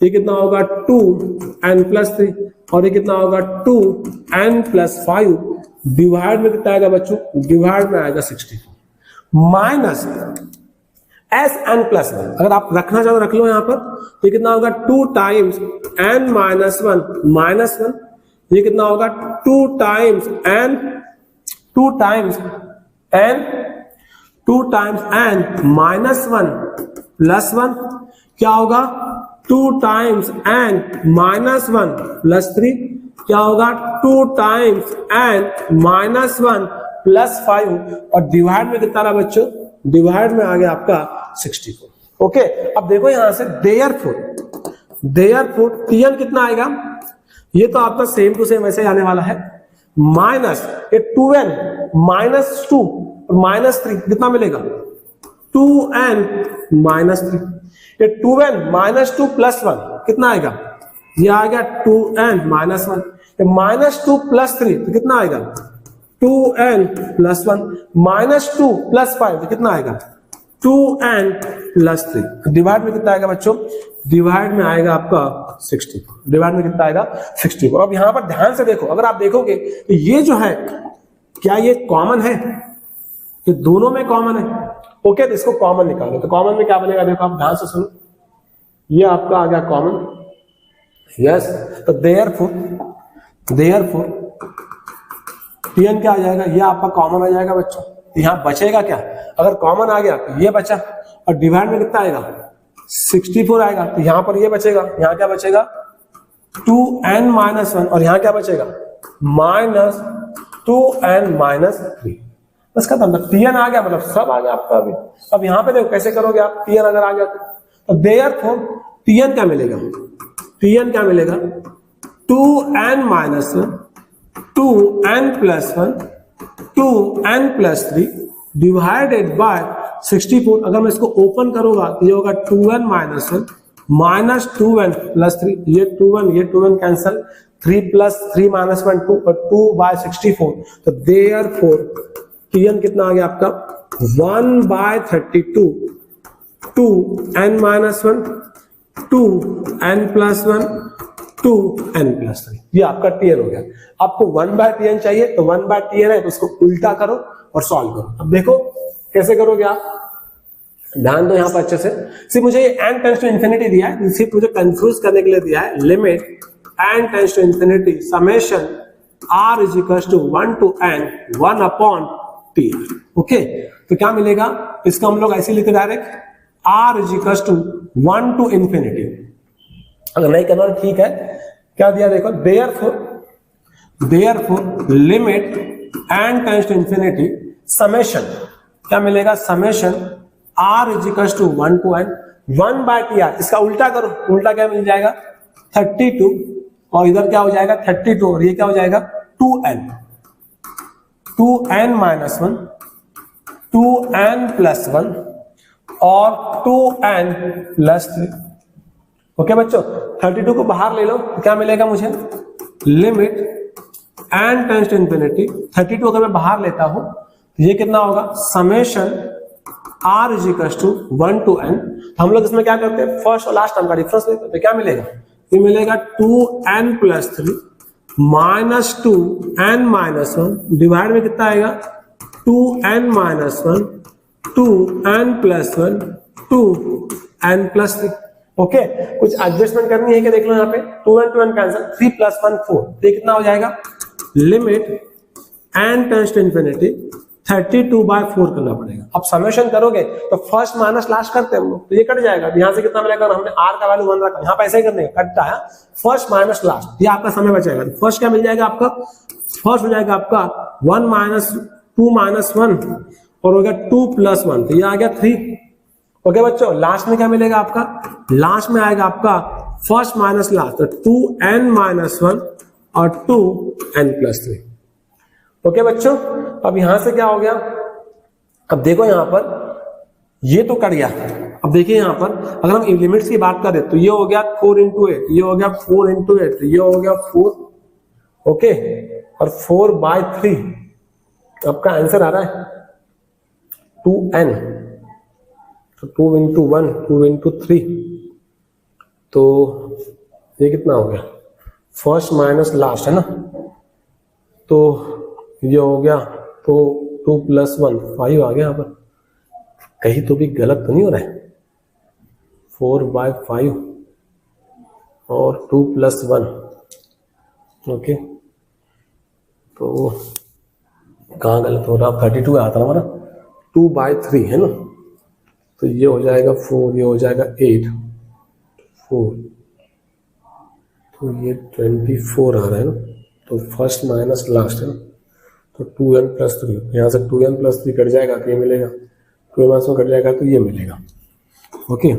ये कितना होगा 2n प्लस 3 और ये कितना होगा 2n प्लस 5 डिवाइड में कितना आएगा बच्चों, डिवाइड में आएगा 64 माइनस Sn प्लस 1। अगर आप रखना चाहो रख लो यहाँ पर, ये कितना होगा 2 टाइम्स n माइनस 1 माइनस 1, ये कितना होगा 2 टाइम्स n माइनस 1 प्लस 1, क्या होगा 2 टाइम्स n माइनस 1 प्लस 3, क्या होगा 2 टाइम्स n माइनस 1 प्लस 5 और डिवाइड में कितना रहा बच्चों, डिवाइड में आ गया आपका 64। ओके, अब देखो यहां से देयरफॉर Tn कितना आएगा, ये तो आपका सेम टू सेम वैसे आने वाला है, माइनस ये 2n माइनस 2 और माइनस 3 कितना मिलेगा 2n माइनस 3, ये 2n माइनस 2 प्लस 1 कितना आएगा, ये आ गया 2n माइनस 1, ये माइनस 2 प्लस 3 तो कितना आएगा 2n प्लस 1, माइनस 2 प्लस 5 तो कितना आएगा 2n प्लस 3, डिवाइड में कितना आएगा बच्चों, डिवाइड में आएगा आपका 64, डिवाइड में कितना आएगा 64। अब यहां पर ध्यान से देखो, अगर आप देखोगे तो ये जो है क्या ये कॉमन है, ये दोनों में कॉमन है। ओके, तो इसको कॉमन निकालो, तो कॉमन में क्या बनेगा देखो आप ध्यान से सुनो, ये आपका आ गया कॉमन। यस, तो देयरफॉर Tn क्या आ जाएगा, ये आपका कॉमन आ जाएगा बच्चों। तो यहां बचेगा क्या, अगर कॉमन आ गया तो ये बचा और डिवाइड में कितना आएगा 64 आएगा, तो यहां पर ये बचेगा, यहां क्या बचेगा 2n माइनस 1 और यहां क्या बचेगा माइनस 2n माइनस 3, बस खत्म। Tn आ गया मतलब सब आ गया आपका। अभी अब यहां पे देखो कैसे करोगे आप, Tn अगर आ गया तो देयरफॉर Tn क्या मिलेगा, Tn क्या मिलेगा 2n minus 1, 2n plus 1, 2n plus 3 divided bye 64। अगर मैं इसको ओपन करूंगा तो ये होगा 2n minus 1 minus 2n plus 3, ये 2n कैंसल, 3 प्लस 3 माइनस 1 2 और 2 बाय 64, तो देयरफॉर Tn कितना आ गया आपका 1 bye 32, 2n minus 1, 2n plus 1, 2n plus 3, ये आपका Tn हो गया। आपको 1 बाय Tn चाहिए तो 1 बाय Tn है तो उसको उल्टा करो और सॉल्व करो। अब देखो कैसे करोगे आप, ध्यान दो यहां पर अच्छे से। सिर्फ मुझे n टेंड्स टू इंफिनिटी दिया है, सिर्फ मुझे कंफ्यूज करने के लिए दिया है, limit n tends to infinity summation r is equal to 1 to n 1 upon T। Okay, तो क्या मिलेगा, इसका हम लोग ऐसे लिखे direct r is equal to 1 to infinity. अगर नहीं करना ठीक है, क्या दिया देखो, therefore limit n tends to infinity summation क्या मिलेगा, summation r is equal to 1 to n 1 by tr। इसका उल्टा करो, उल्टा क्या मिल जाएगा 32 और इधर क्या हो जाएगा 32 और ये क्या हो जाएगा 2n माइनस 1, 2n प्लस 1 और 2n प्लस 3। ओके बच्चों, 32 को बाहर ले लो तो क्या मिलेगा मुझे, limit n tends to infinity 32 अगर मैं बाहर लेता हूं तो ये कितना होगा, summation r is equal to 1 to n। हम लोग इसमें क्या करते हैं, फर्स्ट और लास्ट टर्म का डिफरेंस लेते हैं, तो क्या मिलेगा, ये मिलेगा 2n plus 3 minus 2n minus 1 divide में कितना आएगा 2n minus 1, 2n plus 1, 2n plus 3। Okay कुछ एडजस्टमेंट करनी है कि देख लो यहाँ पे 2 and 2 कैंसिल, 3 + 1 4, तो ये कितना हो जाएगा, limit n tends to infinity 32/4 करना पड़ेगा। अब समेशन करोगे तो फर्स्ट माइनस लास्ट करते हैं हम लोग, तो ये कट जाएगा। यहाँ से कितना मिलेगा, हमने r का वैल्यू 1 रखा, यहाँ पे ऐसे ही करने का कटता है, फर्स्ट माइनस लास्ट, ये आपका समय बचेगा। फर्स्ट क्या मिल जाएगा आपका, फर्स्ट हो जाएगा आपका 1 - 2 - 1 और हो गया 2 + 1, तो ये आ गया 3। ओके बच्चों, लास्ट में क्या मिलेगा आपका, लास्ट में आएगा आपका फर्स्ट माइनस लास्ट, तो 2n - 1 और 2n + 3। ओके बच्चों, अब यहां से क्या हो गया, अब देखो यहां पर ये तो कट गया। अब देखिए यहां पर अगर हम लिमिट्स की बात करें तो ये हो गया 4 × 8, ये हो गया 4 × 8, तो ये हो गया 4, ओके, और 4/3 आपका आंसर आ रहा है 2n, तो 2 × 1 2 × 3, तो ये कितना हो गया, फर्स्ट माइनस लास्ट है ना, तो ये हो गया, तो 2 + 1 5 आ गया यहाँ पर, कहीं तो भी गलत तो नहीं हो रहा है, 4/5 और 2 + 1, ओके, तो कहाँ गलत हो रहा, 32 आता है हमारा, 2/3 है ना, तो ये हो जाएगा 4, ये हो जाएगा 8 4, तो ये 24 आ रहा है ना, तो फर्स्ट माइनस लास्ट है ना, तो 2n + 3, यहाँ से 2n + 3 कट जाएगा तो ये मिलेगा, 2n - 1 कट जाएगा तो ये मिलेगा। ओके,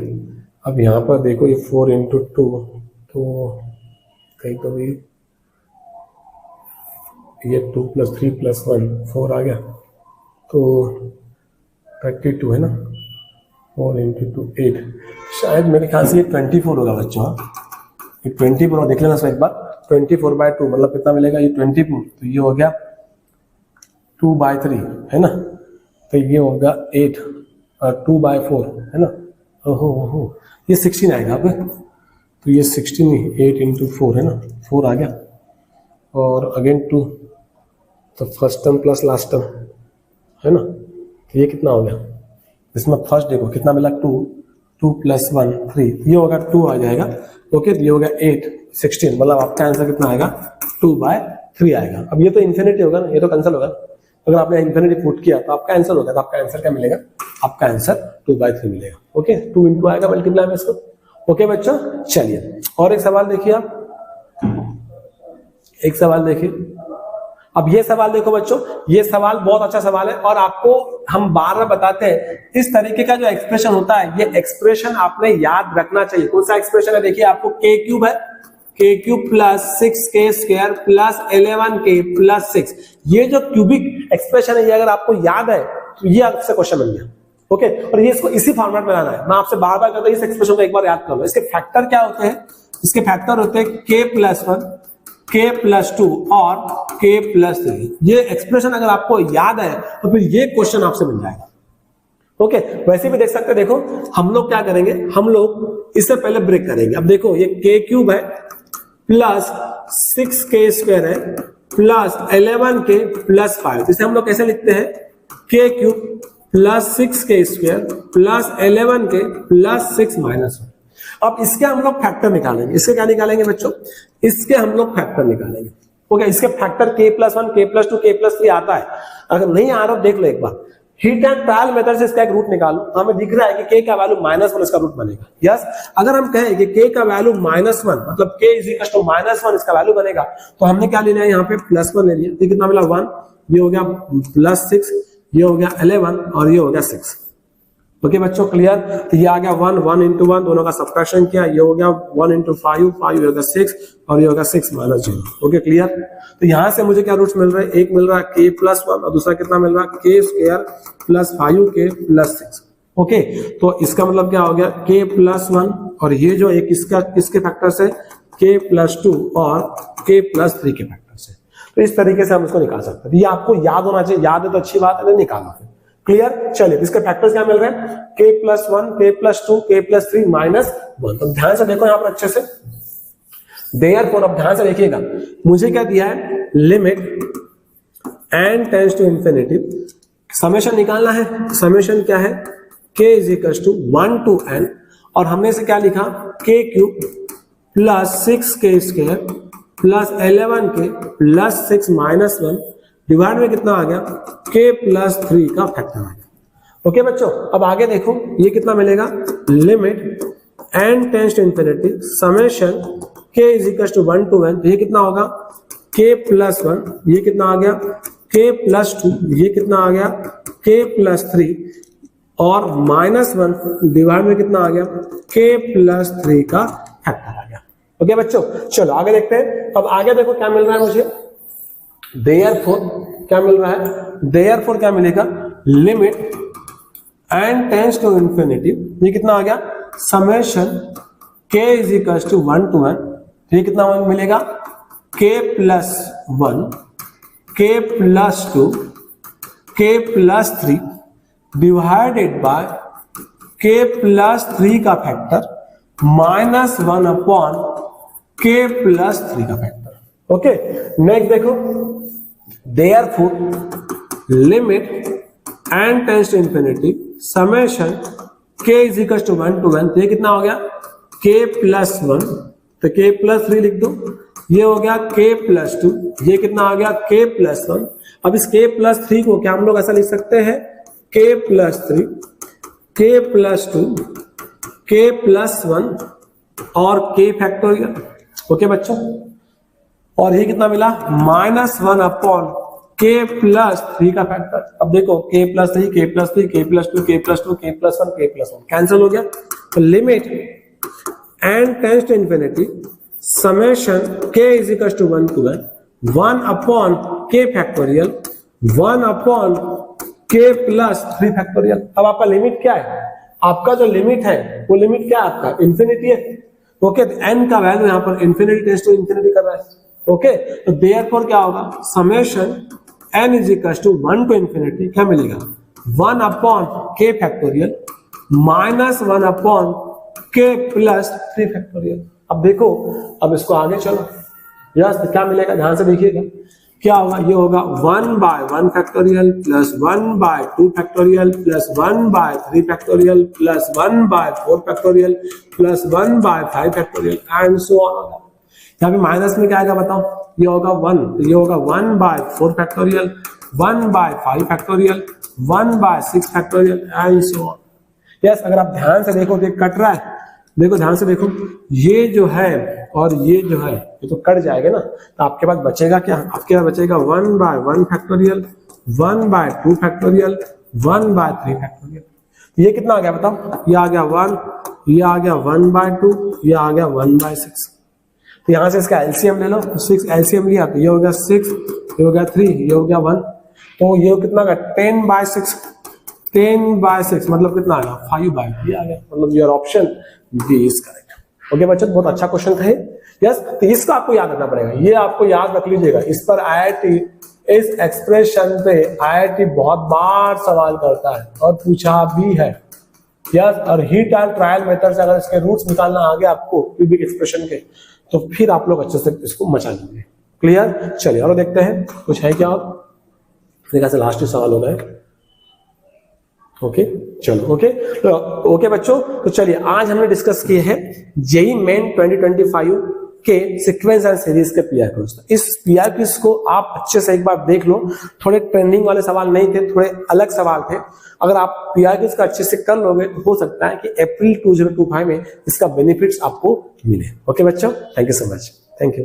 अब यहाँ पर देखो ये 4 × 2, तो कहीं तो भी ये 2 + 3 + 1 4 आ गया, तो 32 है ना, 4 × 2 8, शायद मेरे ख्याल से ये 24 होगा बच्चों, ये 24 देख लेना सर एक बार, 24/2 मतलब कितना मिलेगा, ये 24, तो ये हो गया 2/3 है ना, तो ये हो गया 8 और 2/4 है ना, ओहो ये 16 आएगा अब, तो ये 16 नहीं 8 × 4 है ना, 4 आ गया, और अगेन 2, तो first term plus last term है ना, तो ये कितना हो गया, इसमें फर्स्ट देखो कितना मिला 2 + 1 3, ये होगा 2 आ जाएगा, ओके, तो ये हो गया 8 16, मतलब आपका आंसर कितना आएगा 2/3 आएगा। अब ये तो इन्फिनिटी होगा ना, ये तो कैंसिल होगा, अगर आपने इन्फिनिटी पुट किया तो आपका आंसर होगा, तो आपका आंसर क्या मिलेगा, आपका आंसर 2/3 मिलेगा। ओके, 2 × आएगा मल्टीप्लाई में इसको। ओके बच्चों, चलिए और एक सवाल देखिए, आप एक सवाल देखिए, अब ये सवाल देखो बच्चों, ये सवाल बहुत अच्छा सवाल है और आपको हम बार बार बताते हैं, इस तरीके का जो एक्सप्रेशन होता है, ये एक्सप्रेशन आपने याद रखना चाहिए। कौन सा एक्सप्रेशन है, देखिए आपको k³ है, k³ + 6k² + 11k + 6, ये जो क्यूबिक एक्सप्रेशन है, ये अगर आपको याद है तो ये आपसे क्वेश्चन बन गया। ओके, और ये इसको इसी फॉर्मेट में लाना है, मैं आपसे बार बार कहता हूं इस एक्सप्रेशन को एक बार याद कर लो। इसके फैक्टर क्या होते हैं, इसके फैक्टर होते हैं k + 1 k + 2 और k + 3। ये एक्सप्रेशन अगर आपको याद है तो फिर ये क्वेश्चन आपसे बन जाएगा। ओके, वैसे भी देख सकते हैं, देखो हम लोग क्या करेंगे, हम लोग इससे पहले ब्रेक करेंगे। अब देखो ये k³ है प्लस 6k² है प्लस 11k + 5, इसे हम लोग कैसे लिखते हैं, k³ plus 6k² plus 11k plus 6 minus 1। अब इसके हम लोग फैक्टर निकालेंगे, इसके क्या निकालेंगे बच्चों, इसके हम लोग फैक्टर निकालेंगे। ओके, इसके फैक्टर k + 1 k + 2 k + 3 आता है, अगर नहीं आ रहा देख लो एक बार, हिट एंड ट्रायल मेथड से इसका एक रूट निकालो, हमें दिख रहा है कि k का वैल्यू -1 इसका रूट बनेगा। यस, अगर हम कहें कि k का वैल्यू -1 मतलब k = -1 इसका वैल्यू बनेगा, तो हमने क्या लेना है, यहाँ पे +1 ले लिया, तो कितना मिला 1, ये हो गया +6, ये हो गया 11 और ये हो गया 6। ओके बच्चों, क्लियर, तो ये आ गया 1 1 × 1, दोनों का सब्ट्रैक्शन किया, ये हो गया 1 × 5 5 हो गया 6 और ये हो गया 6 - 0। ओके क्लियर, तो यहां से मुझे क्या रूट्स मिल रहे हैं, एक मिल रहा है k + 1 और दूसरा कितना मिल रहा है k² + 5k + 6। ओके, तो इसका मतलब क्या हो गया, k + 1 और ये जो एक इसके फैक्टर से k + 2 और k + 3 के फैक्टर से, तो इस तरीके से हम इसको निकाल सकते हैं। ये आपको याद होना चाहिए, याद है तो अच्छी बात है, निकालना है। क्लियर, चलिए इसके फैक्टर्स क्या मिल रहे हैं, k + 1 k + 2 k + 3 -1। तो ध्यान से देखो यहां पर अच्छे से, देयरफॉर अब ध्यान से देखिएगा, मुझे क्या दिया है, limit n tends to infinity, summation निकालना है, समेशन क्या है, k = 1 to n और हमने इसे क्या लिखा, k cube plus 6k² plus 11k plus 6 minus 1 divide में कितना आ गया, k प्लस 3 का फैक्टर आ गया। ओके बच्चों, अब आगे देखो ये कितना मिलेगा, limit n tends to infinity summation k is equal to 1 to n, ये कितना होगा k प्लस 1, ये कितना आ गया k प्लस 2, ये कितना आ गया k प्लस 3 और माइनस 1 डिवाइड में कितना आ गया k प्लस 3 का फैक्टर आ गया। ओके बच्चों, चलो आगे देखते हैं। अब आगे देखो क्या मिल रहा है मुझे, देयरफॉर क्या मिल रहा है, देयरफॉर क्या मिलेगा, limit n tends to infinity, ये कितना आ गया summation k is equal to 1 to n, ये कितना मिलेगा k plus 1 k plus 2 k plus 3 divided by k plus 3 का factor minus 1 upon k plus 3 का फैक्टर। ओके, नेक्स्ट देखो, therefore limit n tends to infinity summation k is equal to 1 to n, ये कितना हो गया k plus 1, तो k plus 3 लिख दो, ये हो गया k प्लस 2, ये कितना आ गया k प्लस 1। अब इस k प्लस 3 को क्या हम लोग ऐसा लिख सकते हैं, k plus 3 k plus 2 k plus 1 और k फैक्टोरियल। ओके बच्चों, और ये कितना मिला माइनस 1 अपॉन k प्लस 3 का फैक्टर। अब देखो k plus 3 k plus 3 k plus 2 k plus 2 k plus 1 k plus 1 cancel हो गया, तो limit n tends to infinity summation k is equal to 1 to n 1 upon k factorial 1 upon k plus 3 factorial. अब आपका limit क्या है, आपका जो limit है वो लिमिट क्या है आपका, इंफिनिटी है। ओके, तो n का वैल्यू यहाँ पर इंफिनिटी टेंड्स टू इंफिनिटी कर रहा है। ओके, तो देयरफॉर क्या होगा, summation n is equal to 1 to infinity क्या मिलेगा 1 upon k factorial minus 1 upon k plus 3 factorial. अब देखो, अब इसको आगे चलो, यस तो क्या मिलेगा, ध्यान से देखिएगा क्या होगा, ये होगा 1 by 1 factorial plus 1 by 2 factorial plus 1 by 3 factorial plus 1 by 4 factorial plus 1 by 5 factorial and so on. यहाँ पे माइनस में क्या आएगा बताओ, ये होगा 1, तो ये होगा 1 by 4 factorial 1 by 5 factorial 1 by 6 factorial and so on. Yes, अगर आप ध्यान से देखो तो कट रहा है, देखो ध्यान से देखो, ये जो है और ये जो है ये तो कट जाएगा ना, तो आपके पास बचेगा क्या, आपके पास बचेगा 1 by 1 factorial 1 by 2 factorial 1 by 3 factorial. ये कितना आ गया बताओ, ये आ गया 1, ये आ गया 1 by 2, ये आ गया 1 by 6। तो यहां से इसका एलसीएम ले लो, 6 एलसीएम लिया तो ये हो गया 6, ये हो गया 3, ये हो गया 1, तो ये कितना का 10 by 6, 10 by 6 मतलब कितना आ गया 5 by, ये आ गया, मतलब your option B is correct. Okay बच्चों, बहुत अच्छा क्वेश्चन था यस, तो इसका आपको याद रखना पड़ेगा, ये आपको याद रख लीजिएगा। इस पर आईआईटी, इस एक्सप्रेशन पे आईआईटी बहुत बार सवाल करता है और पूछा भी है यस, और हीट एंड ट्रायल मेथड से अगर इसके रूट्स निकालना आ गया आपको क्यूबिक एक्सप्रेशन के, तो फिर आप लोग अच्छे से इसको मचा लेंगे। क्लियर, चलिए और देखते हैं कुछ है क्या और, देखा से लास्ट सवाल होगा। ओके चलो, ओके बच्चों, तो चलिए आज हमने डिस्कस किए हैं जेईई मेन 2025 के सीक्वेंस एंड सीरीज के पीआर क्विज। इस पीआर क्विज को आप अच्छे से एक बार देख लो, थोड़े ट्रेंडिंग वाले सवाल नहीं थे, थोड़े अलग सवाल थे। अगर आप पीआर क्विज का अच्छे से कर लोगे तो हो सकता है कि अप्रैल 2025 में इसका बेनिफिट्स आपको मिले। ओके बच्चों, thank you so much, thank you.